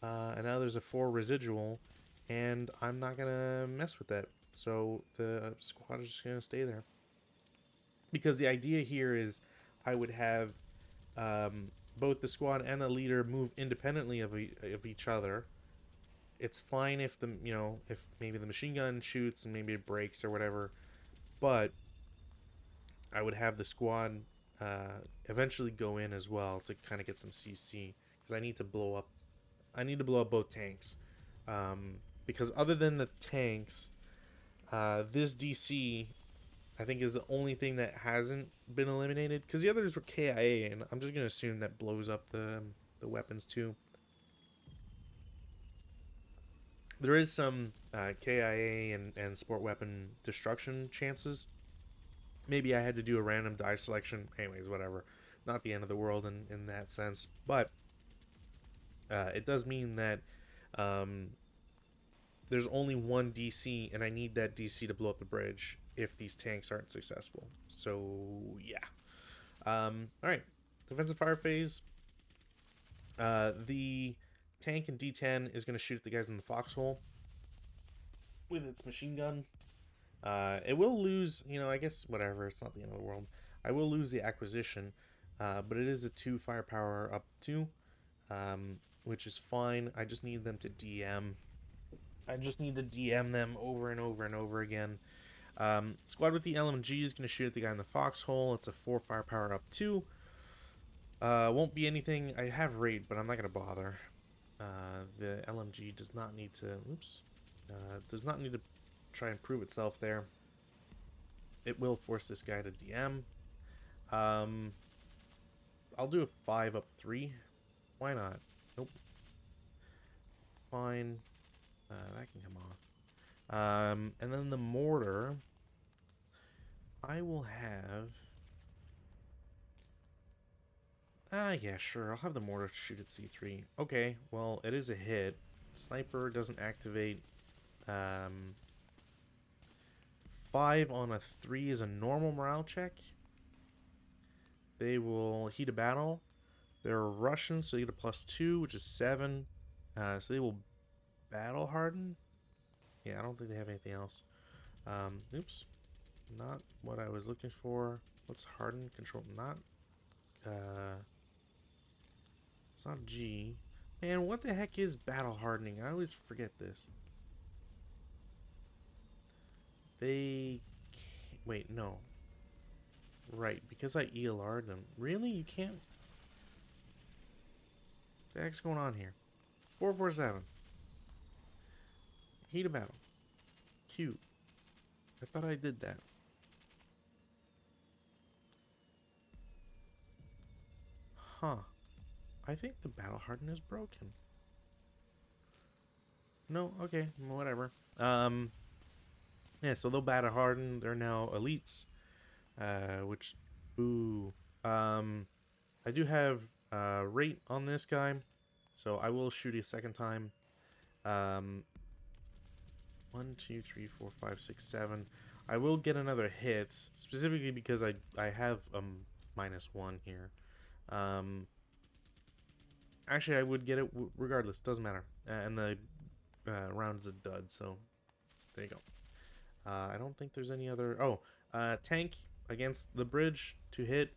And now there's a 4 residual, and I'm not gonna mess with that. So the squad is just gonna stay there. Because the idea here is I would have both the squad and the leader move independently of each other. It's fine if if maybe the machine gun shoots and maybe it breaks or whatever, but I would have the squad eventually go in as well to kind of get some CC, because I need to blow up both tanks, because other than the tanks, this DC I think is the only thing that hasn't been eliminated, because the others were KIA, and I'm just gonna assume that blows up the weapons too. There is some KIA and sport weapon destruction chances. Maybe I had to do a random die selection. Anyways, whatever. Not the end of the world in that sense. But it does mean that there's only one DC, and I need that DC to blow up the bridge if these tanks aren't successful. So, yeah. Alright. Defensive fire phase. The tank in D10 is going to shoot at the guys in the foxhole with its machine gun. It will lose, I guess, whatever. It's not the end of the world. I will lose the acquisition, but it is a 2 firepower up 2, which is fine. I just need them to DM. I just need to DM them over and over and over again. Squad with the LMG is going to shoot at the guy in the foxhole. It's a 4 firepower up 2. Won't be anything. I have raid, but I'm not going to bother. The LMG does not need to... Oops. Does not need to try and prove itself there. It will force this guy to DM. I'll do a 5 up 3. Why not? Nope. Fine. That can come off. And then the mortar, I will have... yeah, sure. I'll have the mortar shoot at C3. Okay, well, it is a hit. Sniper doesn't activate. 5 on a 3 is a normal morale check. They will heat a battle. They're Russian, so they get a +2, which is 7. So they will battle harden. Yeah, I don't think they have anything else. Oops. Not what I was looking for. What's harden? Control, not... it's not G. Man, what the heck is battle hardening? I always forget this. They... Wait, no. Right, because I ELR'd them. Really? You can't? What the heck's going on here? 447. Heat of battle. Cute. I thought I did that. Huh. I think the battle harden is broken. No, okay, whatever. Yeah, so they'll battle harden. They're now elites. Which, ooh. I do have rate on this guy, so I will shoot a second time. 1, 2, 3, 4, 5, 6, 7. I will get another hit specifically because I have -1 here. Actually, I would get it regardless. Doesn't matter. And the round's a dud, so there you go. I don't think there's any other. Oh, tank against the bridge to hit.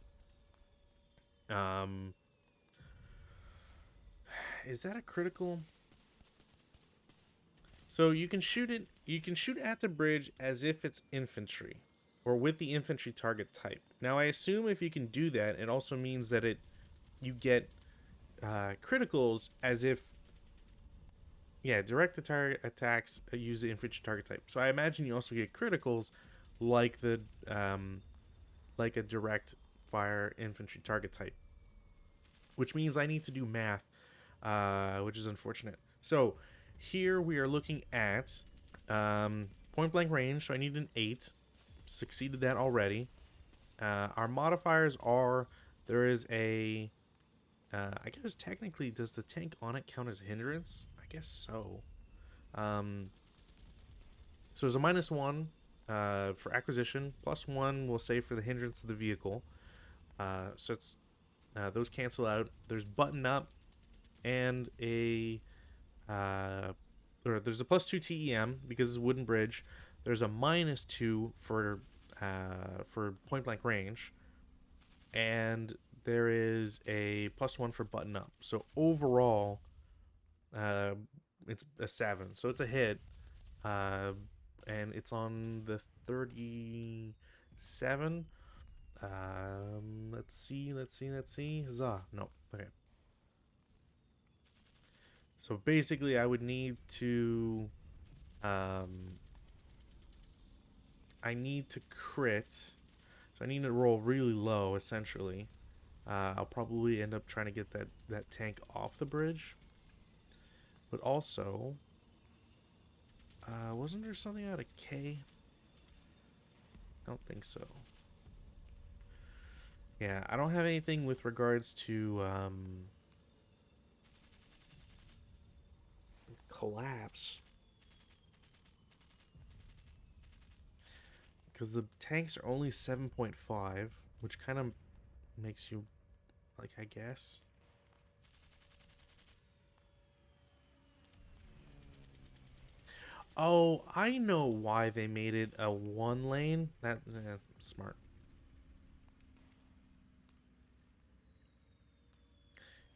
Is that a critical? So you can shoot it. You can shoot at the bridge as if it's infantry, or with the infantry target type. Now I assume if you can do that, it also means that you get criticals as if, yeah, direct attacks use the infantry target type. So I imagine you also get criticals like the like a direct fire infantry target type, which means I need to do math, which is unfortunate. So here we are looking at point blank range. So I need an 8. Succeeded that already. Our modifiers are, there is a I guess technically, does the tank on it count as a hindrance? I guess so. So there's a -1 for acquisition, +1 we'll say for the hindrance of the vehicle. So it's those cancel out. There's button up and a or there's a +2 TEM because it's a wooden bridge. There's a -2 for point blank range, and there is a +1 for button up. So overall, it's a 7. So it's a hit, and it's on the 37. Let's see. Huzzah! No, okay. So basically, I would need to, I need to crit. So I need to roll really low, essentially. I'll probably end up trying to get that tank off the bridge. But also, wasn't there something out of K? I don't think so. Yeah, I don't have anything with regards to collapse. Because the tanks are only 7.5, which kind of makes you, like, I guess. Oh, I know why they made it a 1 lane. That's smart.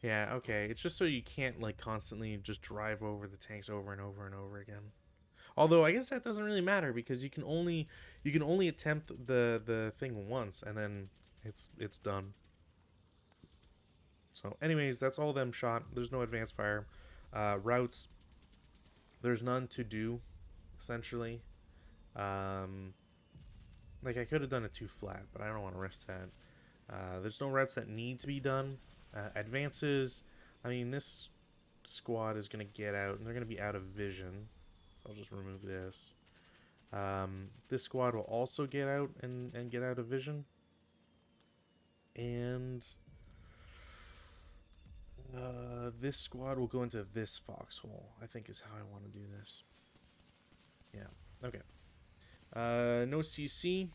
Yeah, okay. It's just so you can't, like, constantly just drive over the tanks over and over and over again. Although I guess that doesn't really matter because you can only attempt the thing once and then it's done. So anyways, that's all them shot. There's no advanced fire. Routes, there's none to do, essentially. Like I could have done a 2 flat, but I don't want to risk that. There's no routes that need to be done. Advances, I mean, this squad is going to get out, and they're going to be out of vision. So I'll just remove this. This squad will also get out and get out of vision. And this squad will go into this foxhole, I think is how I want to do this. Yeah, okay. No CC.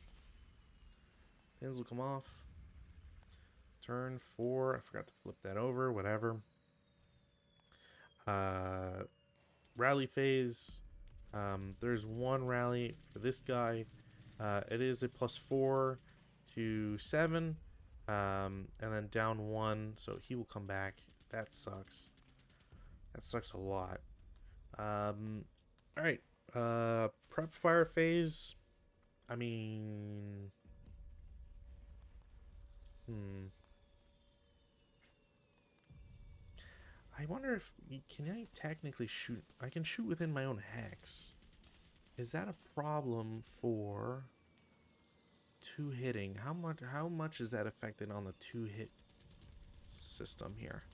Pins will come off. Turn 4. I forgot to flip that over. Whatever. Rally phase. There's 1 rally for this guy. It is a +4 to 7. And then down 1. So he will come back. That sucks. That sucks a lot. Alright. Prep fire phase. I mean, I wonder if can I technically shoot? I can shoot within my own hex. Is that a problem for two hitting? How much is that affected on the two hit system here?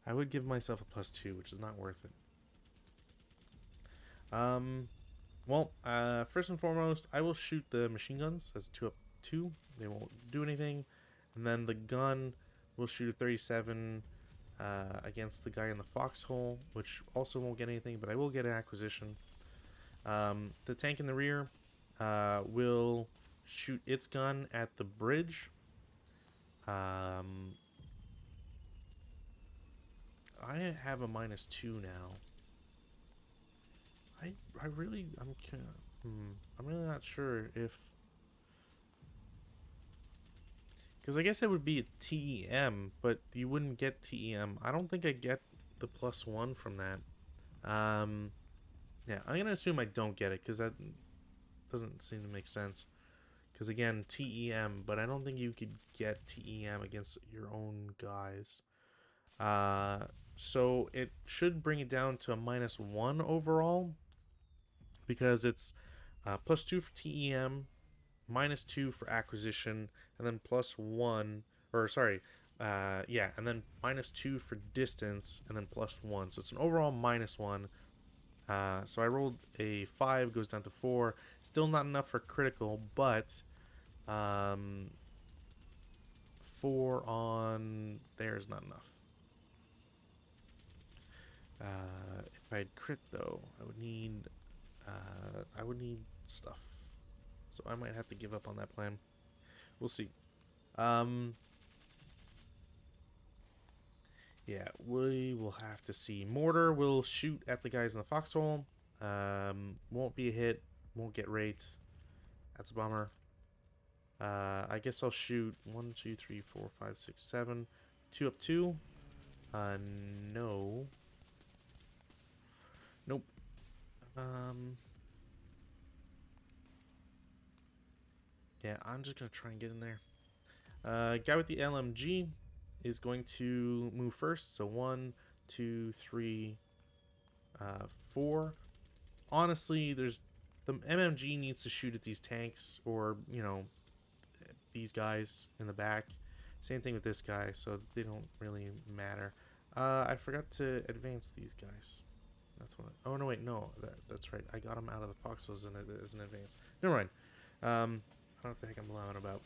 I would give myself a +2, which is not worth it. Well, first and foremost, I will shoot the machine guns as 2-up-2. They won't do anything. And then the gun will shoot a 37 against the guy in the foxhole, which also won't get anything, but I will get an acquisition. The tank in the rear will shoot its gun at the bridge. I have a -2 now. I'm really not sure if, because I guess it would be a TEM, but you wouldn't get TEM. I don't think I get the +1 from that. Yeah, I'm gonna assume I don't get it because that doesn't seem to make sense. Because again, TEM, but I don't think you could get TEM against your own guys. So it should bring it down to a -1 overall, because it's +2 for TEM, -2 for acquisition, and then +1, or sorry, yeah, and then -2 for distance, and then +1. So it's an overall -1. So I rolled a 5, goes down to 4. Still not enough for critical, but 4 on there is not enough. If I had crit though, I would need stuff. So I might have to give up on that plan. We'll see. Yeah, we will have to see. Mortar will shoot at the guys in the foxhole. Won't be a hit. Won't get rate. That's a bummer. I guess I'll shoot 1, 2, 3, 4, 5, 6, 7. 2-up-2. No. Nope. Yeah, I'm just gonna try and get in there. Guy with the LMG is going to move first. So 1, 2, 3, 4. Honestly, there's the MMG needs to shoot at these tanks, or these guys in the back. Same thing with this guy, so they don't really matter. I forgot to advance these guys. That's what. Oh no, wait, no, that's right. I got them out of the foxholes as an advance. Never mind. I don't know what the heck I'm blowing about.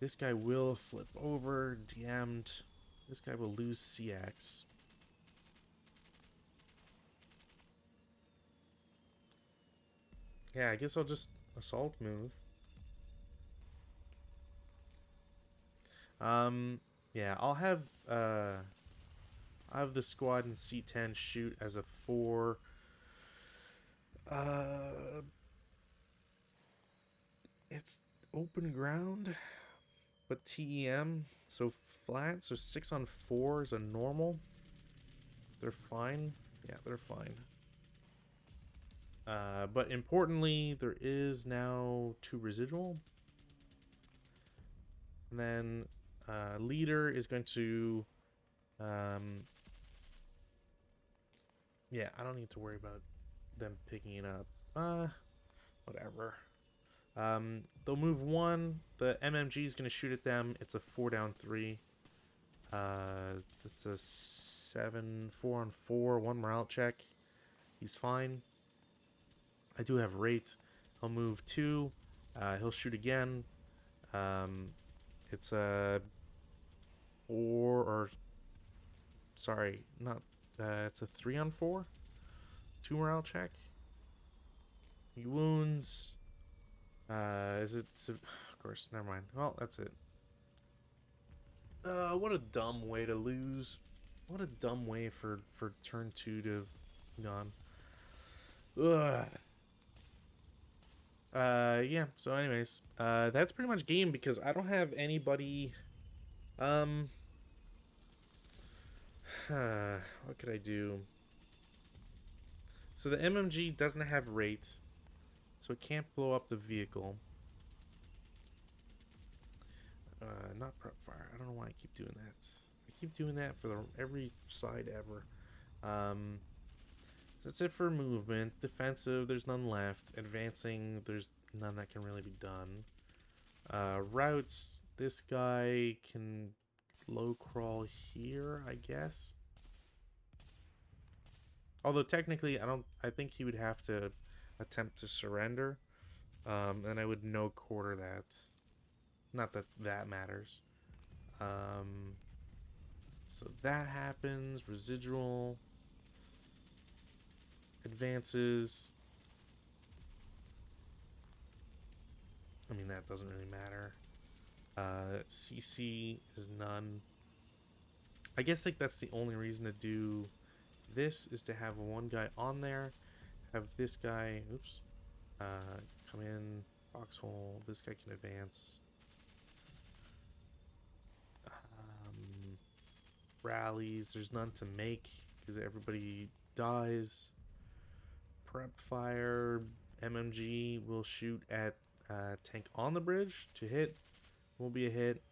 This guy will flip over, DM'd. This guy will lose CX. Yeah, I guess I'll just assault move. Yeah, I'll have the squad in C10 shoot as a 4. It's open ground, but TEM, so flat, so 6 on 4 is a normal. They're fine. Yeah, they're fine. But importantly, there is now 2 residual. And then leader is going to yeah, I don't need to worry about them picking it up. Whatever. They'll move 1. The MMG is going to shoot at them. It's a 4 down 3. It's a 7, 4 on 4, 1 morale check. He's fine. I do have rate. He'll move 2. He'll shoot again. It's a 4, or sorry, not. It's a 3 on 4. 2 morale check. He wounds. Is it? Of course, never mind. Well, that's it. What a dumb way to lose. What a dumb way for turn 2 to have gone. Ugh. Yeah, so anyways, that's pretty much game, because I don't have anybody. What could I do? So the MMG doesn't have rate, so it can't blow up the vehicle. Not prep fire. I don't know why I keep doing that. I keep doing that for every side ever. So that's it for movement. Defensive, there's none left. Advancing, there's none that can really be done. Routes, this guy can low crawl here, I guess. Although technically, I think he would have to attempt to surrender. And I would no quarter that. Not that that matters. So that happens. Residual advances. I mean, that doesn't really matter. CC is none. I guess like that's the only reason to do this, is to have one guy on there, have this guy, oops, come in, foxhole, this guy can advance. Rallies, there's none to make because everybody dies. Prep fire, MMG will shoot at tank on the bridge to hit. Will be a hit.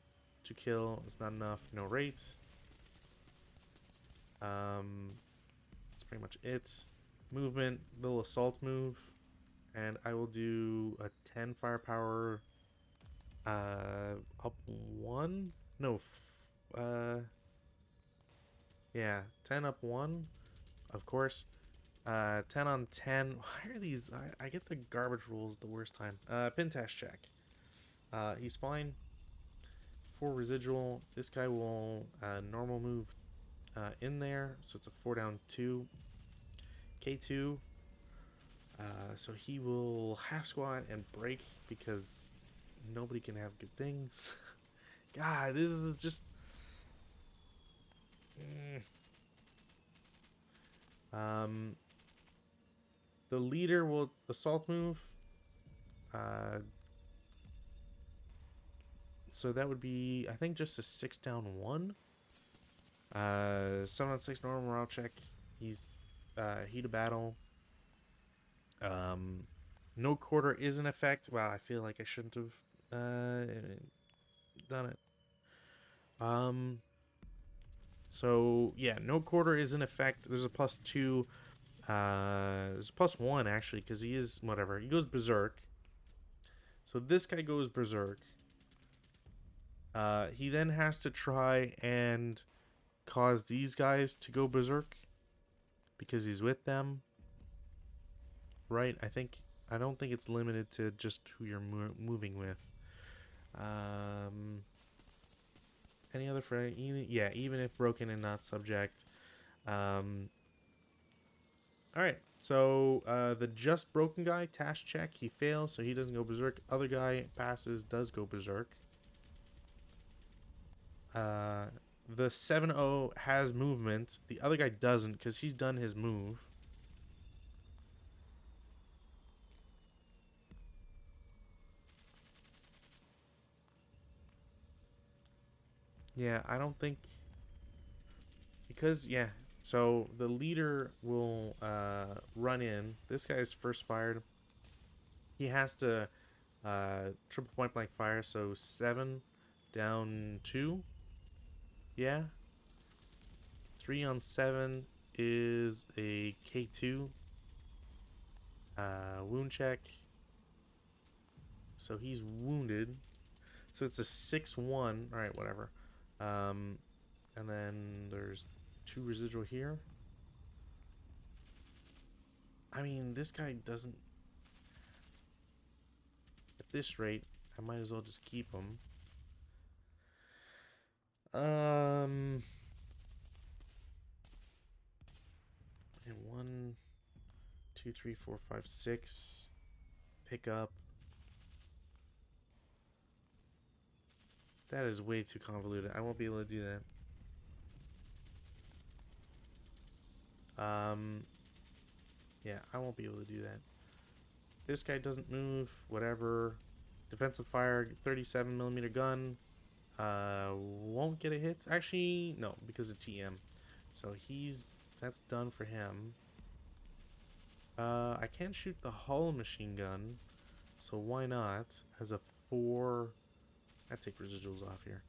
To kill is not enough. No rates. That's pretty much it. Movement, little assault move, and I will do a 10 firepower. Up one. No. Yeah, 10 up one. Of course. 10 on 10. Why are these? I get the garbage rules the worst time. Pin test check. He's fine. 4 residual. This guy will normal move in there. So it's a 4 down 2. K2. So he will half squat and break because nobody can have good things. God, this is just... The leader will assault move. So that would be, I think, just a 6 down 1. 7 on 6 normal morale check. He's heat of battle. No quarter is in effect. Wow, I feel like I shouldn't have done it. So yeah, no quarter is in effect. There's a +2. There's a +1 actually, because he is whatever. He goes berserk. So this guy goes berserk. He then has to try and cause these guys to go berserk because he's with them. Right? I don't think it's limited to just who you're moving with. Any other friend? Yeah, even if broken and not subject. Alright, so the just broken guy, task check, he fails, so he doesn't go berserk. Other guy passes, does go berserk. The 7-0 has movement. The other guy doesn't because he's done his move. Yeah, I don't think... Because, yeah. So, the leader will run in. This guy's first fired. He has to triple point blank fire, so 7 down 2. Yeah. 3 on 7 is a K2. Wound check. So he's wounded. So it's a 6-1. Alright, whatever. And then there's 2 residual here. I mean, this guy doesn't... At this rate, I might as well just keep him. And 1, 2, 3, 4, 5, 6. Pick up. That is way too convoluted. I won't be able to do that. Yeah, I won't be able to do that. This guy doesn't move. Whatever. Defensive fire, 37mm gun. Won't get a hit. Actually, no, because of TM. So that's done for him. I can shoot the hull machine gun. So why not? As a 4... I take residuals off here.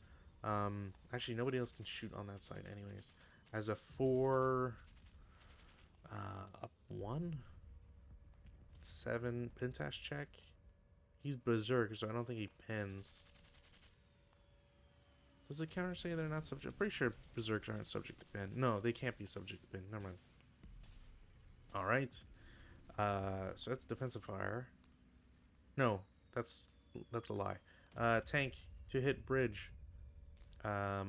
Actually, nobody else can shoot on that side anyways. As a 4, up 1, 7 Pintash check. He's berserk, so I don't think he pins. Does the counter say they're not subject? I'm pretty sure berserks aren't subject to pin. No, they can't be subject to pin. Never mind. All right. So that's defensive fire. No, that's a lie. Tank to hit bridge. I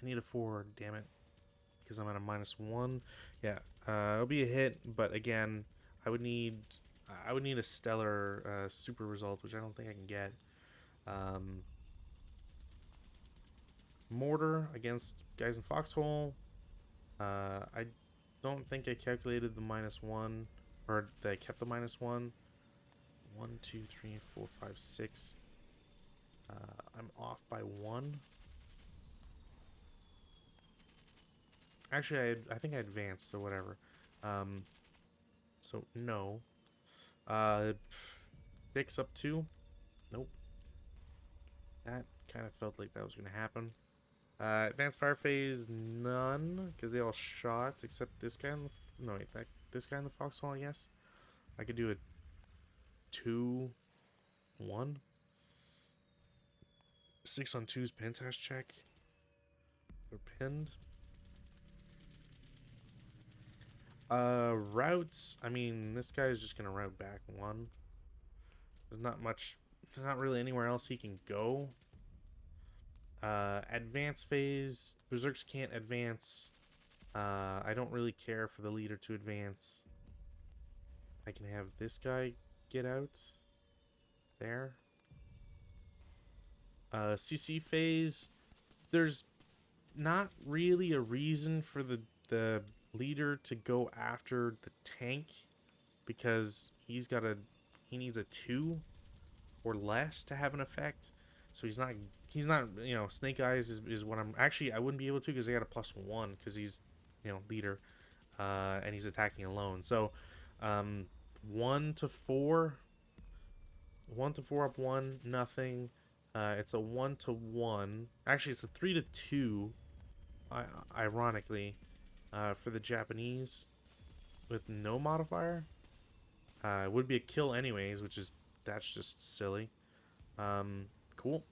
need a 4. Damn it, because I'm at a -1. Yeah. It'll be a hit, but again, I would need a stellar super result, which I don't think I can get. Mortar against guys in foxhole. I don't think I calculated the -1, or that I kept the -1. 1, 2, 3, 4, 5, 6. I'm off by 1. Actually, I think I advanced, so whatever. So no. 6 up 2. Nope. That kind of felt like that was gonna happen. Advanced fire phase, none, because they all shot except this guy. No, wait, this guy in the foxhole. I guess I could do a 2, 1. 6 on 2's Pintash check. They're pinned. Routes. I mean, this guy is just gonna route back 1. There's not much. There's not really anywhere else he can go. Advance phase. Berserks can't advance. I don't really care for the leader to advance. I can have this guy get out. There. CC phase. There's not really a reason for the leader to go after the tank, because he needs a 2 or less to have an effect. So he's not, you know, Snake Eyes is what I'm actually, I wouldn't be able to, because I got a +1 because he's, you know, leader, and he's attacking alone. So 1 to 4 up 1, nothing. It's a 1 to 1. Actually, it's a 3 to 2. Ironically, for the Japanese, with no modifier. It would be a kill anyways, that's just silly. Cool.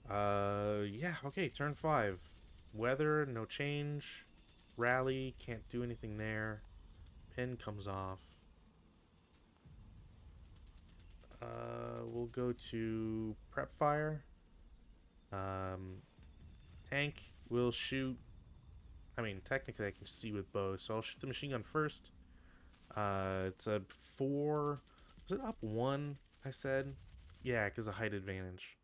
Yeah, okay, turn 5. Weather, no change. Rally, can't do anything there. Pin comes off. We'll go to prep fire. Tank will shoot. I mean, technically I can see with bows, so I'll shoot the machine gun first. It's a 4. Was it up 1? I said, yeah, because of height advantage.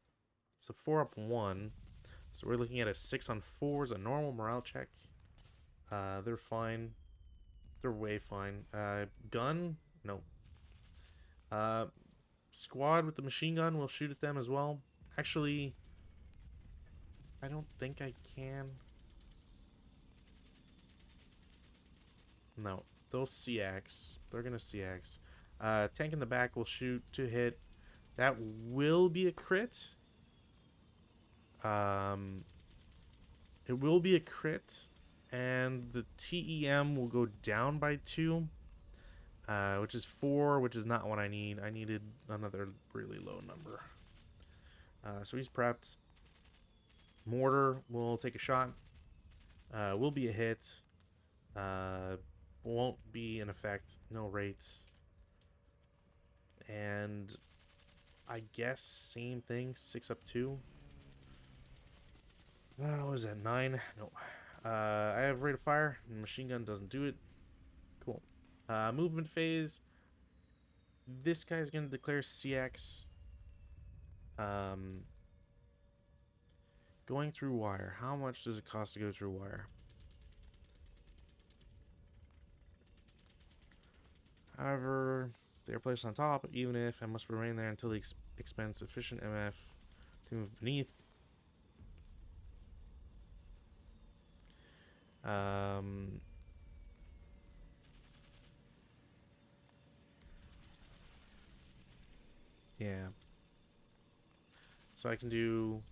It's a 4 up 1. So we're looking at a 6 on 4s, a normal morale check. They're fine. They're way fine. Gun? No. Squad with the machine gun will shoot at them as well. Actually, I don't think I can. No, they'll CX. They're gonna CX. Tank in the back will shoot to hit. That will be a crit. It will be a crit, and the TEM will go down by 2, which is 4, which is not what I need. I needed another really low number. So he's prepped. Mortar will take a shot. Will be a hit. Won't be an effect. No rates. And I guess same thing. 6 up 2. What was that? 9? No. I have rate of fire. Machine gun doesn't do it. Cool. Movement phase. This guy's gonna declare CX. Going through wire. How much does it cost to go through wire? However, they are placed on top, even if I must remain there until they expend sufficient MF to move beneath. Yeah. So I can do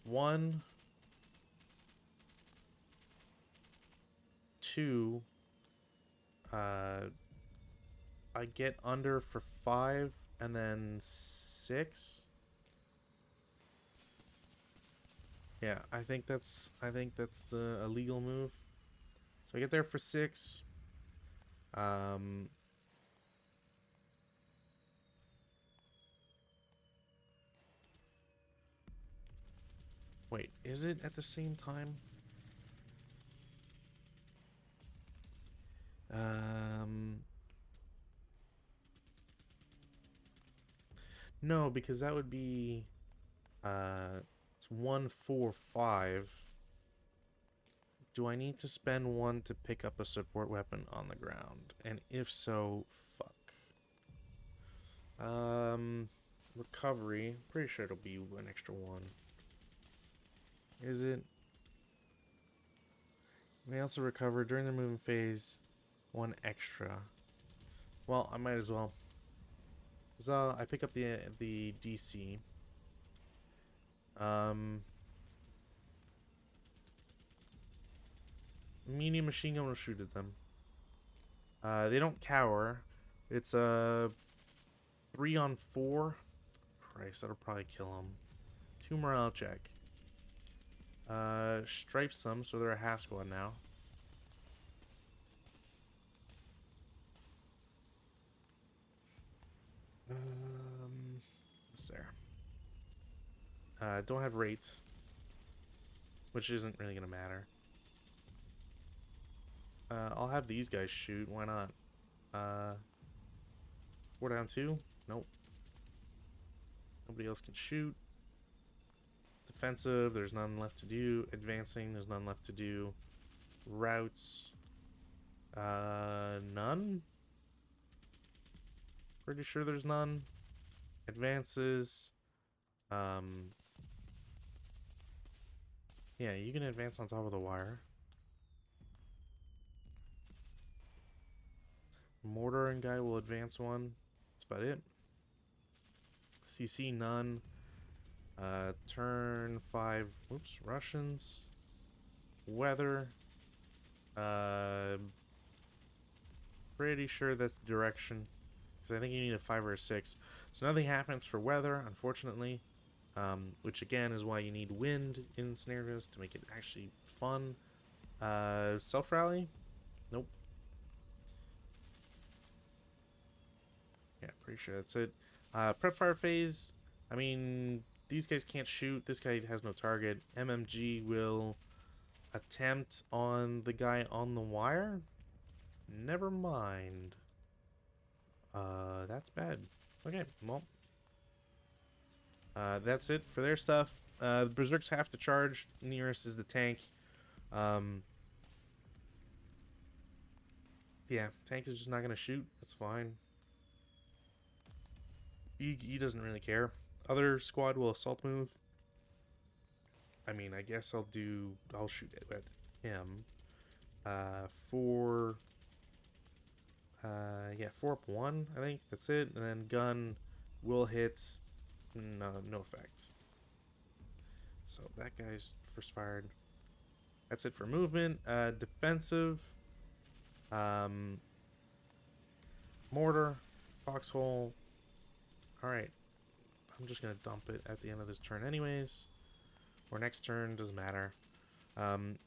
1, 2. I get under for 5, and then 6. Yeah, I think that's the illegal move. So I get there for 6. Wait, is it at the same time? No, because that would be it's 1, 4, 5. Do I need to spend 1 to pick up a support weapon on the ground? And if so, fuck. Recovery. Pretty sure it'll be an extra 1. Is it? May also recover during the movement phase 1 extra. Well, I might as well. So I pick up the DC. Medium machine gun will shoot at them. They don't cower. It's a 3 on 4. Christ, that'll probably kill them. 2 morale check. Stripes them, so they're a half squad now. What's there? Don't have rates, which isn't really gonna matter. I'll have these guys shoot. Why not? 4 down 2. Nope. Nobody else can shoot. Defensive, there's none left to do. Advancing, there's none left to do. Routes, none. Pretty sure there's none. Advances, yeah, you can advance on top of the wire. Mortar and guy will advance 1. That's about it. CC, none. Turn 5. Whoops, Russians. Weather. Pretty sure that's the direction, because I think you need a 5 or a 6. So nothing happens for weather, unfortunately. Which again is why you need wind in scenarios to make it actually fun. Self-rally? Nope. Yeah, pretty sure that's it. Prep fire phase. I mean, these guys can't shoot. This guy has no target. MMG will attempt on the guy on the wire. Never mind. That's bad. Okay, well. That's it for their stuff. The Berserks have to charge. Nearest is the tank. Yeah, tank is just not going to shoot. That's fine. He doesn't really care. Other squad will assault move. I mean, I guess I'll shoot at him. 4... yeah, 4 up 1, I think. That's it. And then gun will hit. No effect. So that guy's first fired. That's it for movement. Defensive. Mortar. Foxhole. Alright. I'm just going to dump it at the end of this turn anyways. Or next turn, doesn't matter.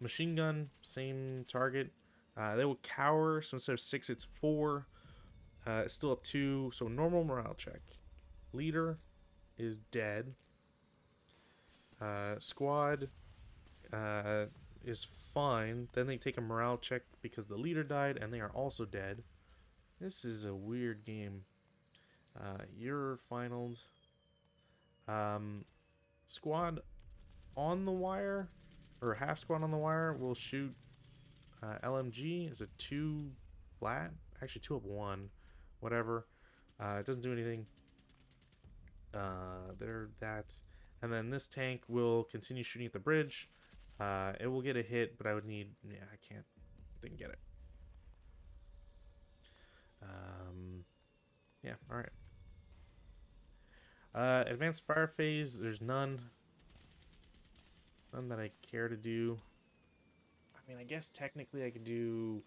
Machine gun, same target. They will cower, so instead of 6, it's 4. It's still up 2, so normal morale check. Leader is dead. Squad is fine. Then they take a morale check because the leader died, and they are also dead. This is a weird game. You're finaled. Squad on the wire, or half squad on the wire, will shoot LMG. Is it 2 flat? Actually, 2 up 1. Whatever. It doesn't do anything. And then this tank will continue shooting at the bridge. It will get a hit, but I would need... Yeah, I can't. Didn't get it. Yeah, alright. Advanced fire phase, there's none. None that I care to do. I mean, I guess technically I could do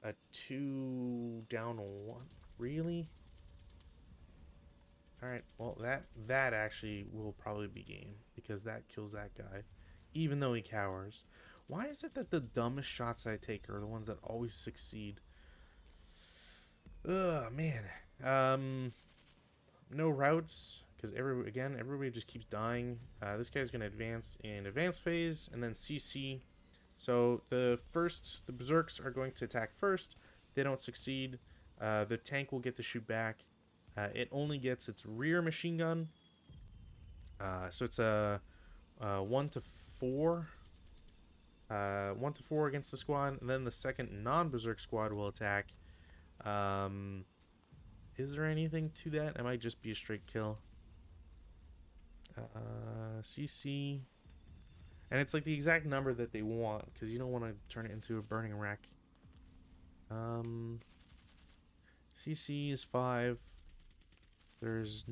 a 2 down 1. Really? Alright, well that actually will probably be game, because that kills that guy, even though he cowers. Why is it that the dumbest shots I take are the ones that always succeed? Ugh, man. No routes, because everybody just keeps dying. This guy's gonna advance in advance phase, and then CC. So the berserks are going to attack first. They don't succeed. The tank will get to shoot back. It only gets its rear machine gun. So it's a 1 to 4. 1 to 4 against the squad. And then the second non-berserk squad will attack. Is there anything to that? It might just be a straight kill. CC. And it's like the exact number that they want, because you don't want to turn it into a burning wreck. CC is 5. It's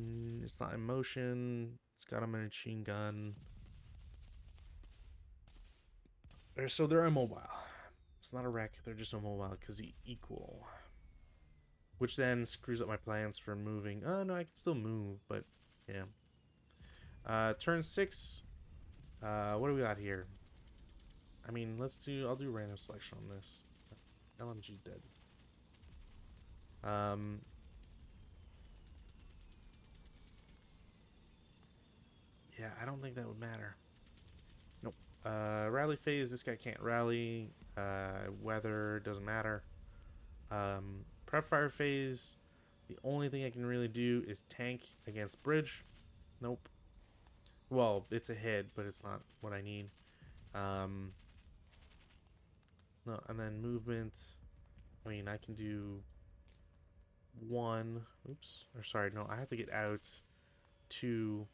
not in motion. It's got a machine gun. So they're immobile. It's not a wreck. They're just immobile because equal. Which then screws up my plans for moving. Oh no, I can still move, but yeah. Turn 6. What do we got here? I mean, I'll do random selection on this. LMG dead. Yeah, I don't think that would matter. Nope. Rally phase, this guy can't rally. Weather, doesn't matter. Prep fire phase, the only thing I can really do is tank against bridge. Nope. Well, it's a hit, but it's not what I need. No, and then movement. I mean, I can do 1. Oops. Or sorry, no, I have to get out. 2.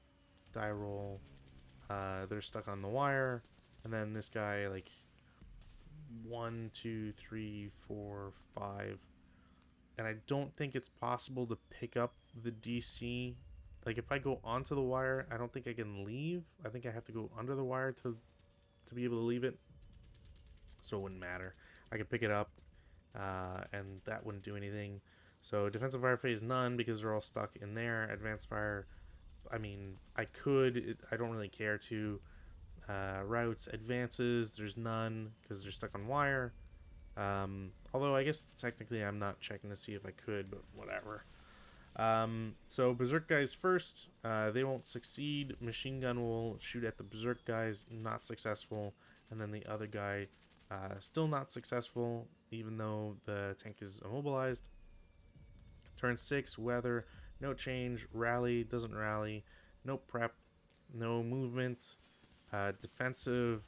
Die roll. They're stuck on the wire. And then this guy, like 1, 2, 3, 4, 5. And I don't think it's possible to pick up the DC. Like if I go onto the wire, I don't think I can leave. I think I have to go under the wire to be able to leave it. So it wouldn't matter. I could pick it up, and that wouldn't do anything. So defensive fire phase, none, because they're all stuck in there. Advanced fire, I mean, I could. I don't really care to. Routes, advances, there's none, because they're stuck on wire. Although I guess technically I'm not checking to see if I could, but whatever. So berserk guys first, they won't succeed. Machine gun will shoot at the berserk guys, not successful. And then the other guy, still not successful, even though the tank is immobilized. Turn 6, weather, no change. Rally, doesn't rally. No prep, no movement. Defensive,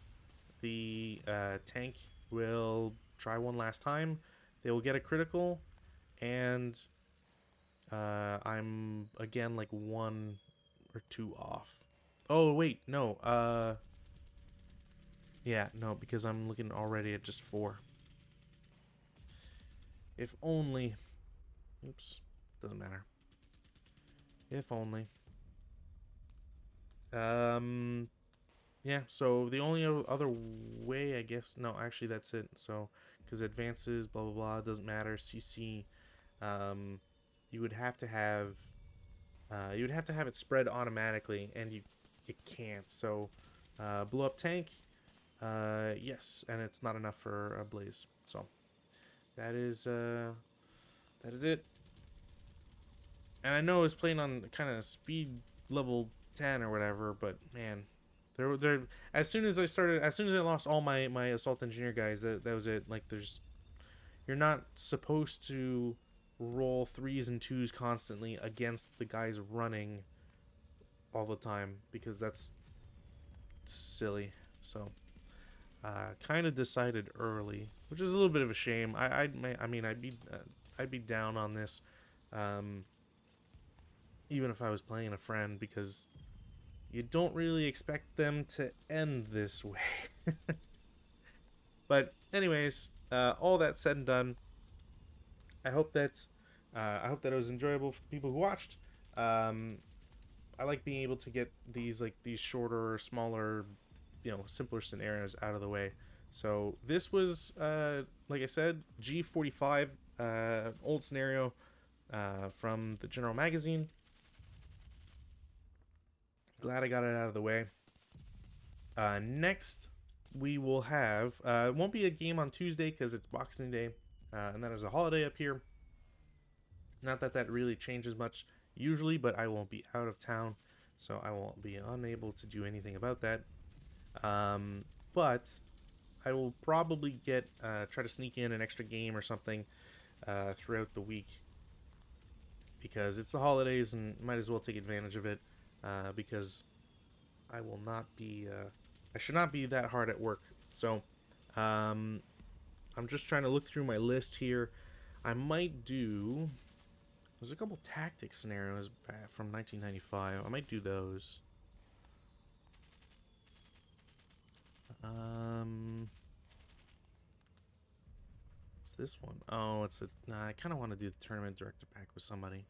the tank will try one last time. They will get a critical, and I'm again like 1 or 2 off. Oh wait, no. Yeah, no, because I'm looking already at just 4. If only. Oops, doesn't matter. If only. Yeah, so the only other way, I guess, no, actually that's it. So, because advances, blah, blah, blah, doesn't matter. CC, you would have to have it spread automatically, and it can't. So, blow up tank, yes, and it's not enough for a blaze. So, that is it. And I know I was playing on kind of speed level 10 or whatever, but man, there. As soon as I lost all my assault engineer guys, that was it. Like, you're not supposed to roll 3s and 2s constantly against the guys running all the time, because that's silly. So, kind of decided early, which is a little bit of a shame. I mean, I'd be down on this, even if I was playing a friend, because you don't really expect them to end this way. But anyways, all that said and done, I hope that it was enjoyable for the people who watched. I like being able to get these shorter, smaller, simpler scenarios out of the way. So this was, like I said, G45, old scenario from the General Magazine. Glad I got it out of the way. Next, we will have, it won't be a game on Tuesday because it's Boxing Day, and that is a holiday up here. Not that that really changes much usually, but I won't be out of town, so I won't be unable to do anything about that. But I will probably try to sneak in an extra game or something throughout the week because it's the holidays and might as well take advantage of it because I will not be I should not be that hard at work. So I'm just trying to look through my list here. I might do, there's a couple tactic scenarios from 1995. I might do those. What's this one? Oh, it's a. Nah, I kind of want to do the tournament director pack with somebody.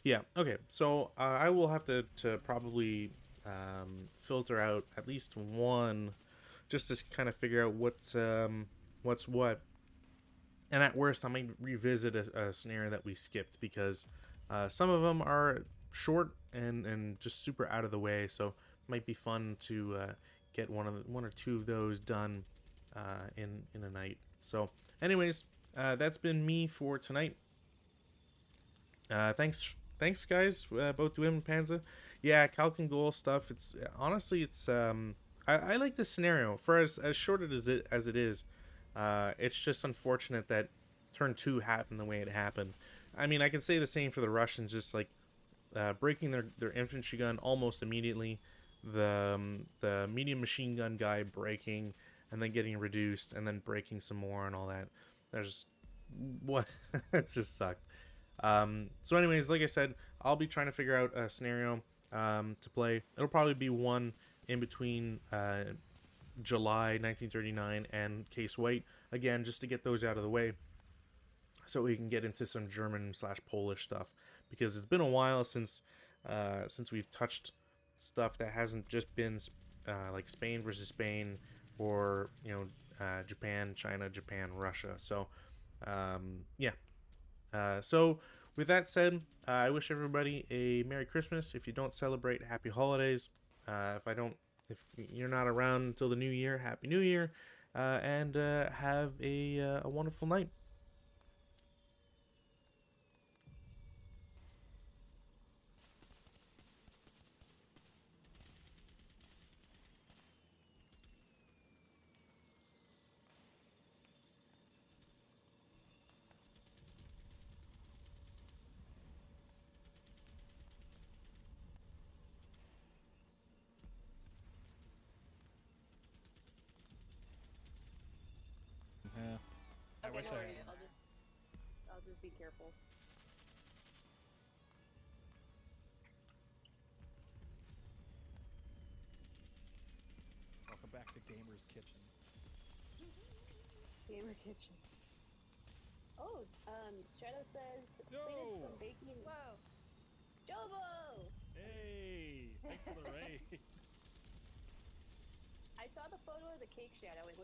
Yeah. Okay. So I will have to probably filter out at least one, just to kind of figure out what's what. And at worst, I might revisit a scenario that we skipped because some of them are short and just super out of the way. So it might be fun to get one or two of those done in a night. So, anyways, that's been me for tonight. Thanks guys, both Dwim and Panza. Yeah, Calc and goal stuff. It's honestly, it's I like this scenario for as short as it is. It's just unfortunate that turn 2 happened the way it happened. I mean, I can say the same for the Russians, just like breaking their infantry gun almost immediately, the medium machine gun guy breaking and then getting reduced and then breaking some more and all that. There's what it just sucked. So anyways, like I said, I'll be trying to figure out a scenario to play. It'll probably be one in between July 1939 and Case White, again, just to get those out of the way so we can get into some German/Polish stuff, because it's been a while since we've touched stuff that hasn't just been like Spain versus Spain, or Japan, China, Japan, Russia. So yeah. So with that said, I wish everybody a Merry Christmas. If you don't celebrate, Happy Holidays. If you're not around until the New Year, Happy New Year, and have a wonderful night.
Yeah. I
Okay,
wish
no
I
worries.
had.
I'll just be careful.
Welcome back to Gamer's Kitchen.
Gamer kitchen. Oh, Shadow says completed some baking.
Whoa.
Jobo!
Hey! Thanks for the raid.
I saw the photo of the cake, Shadow. It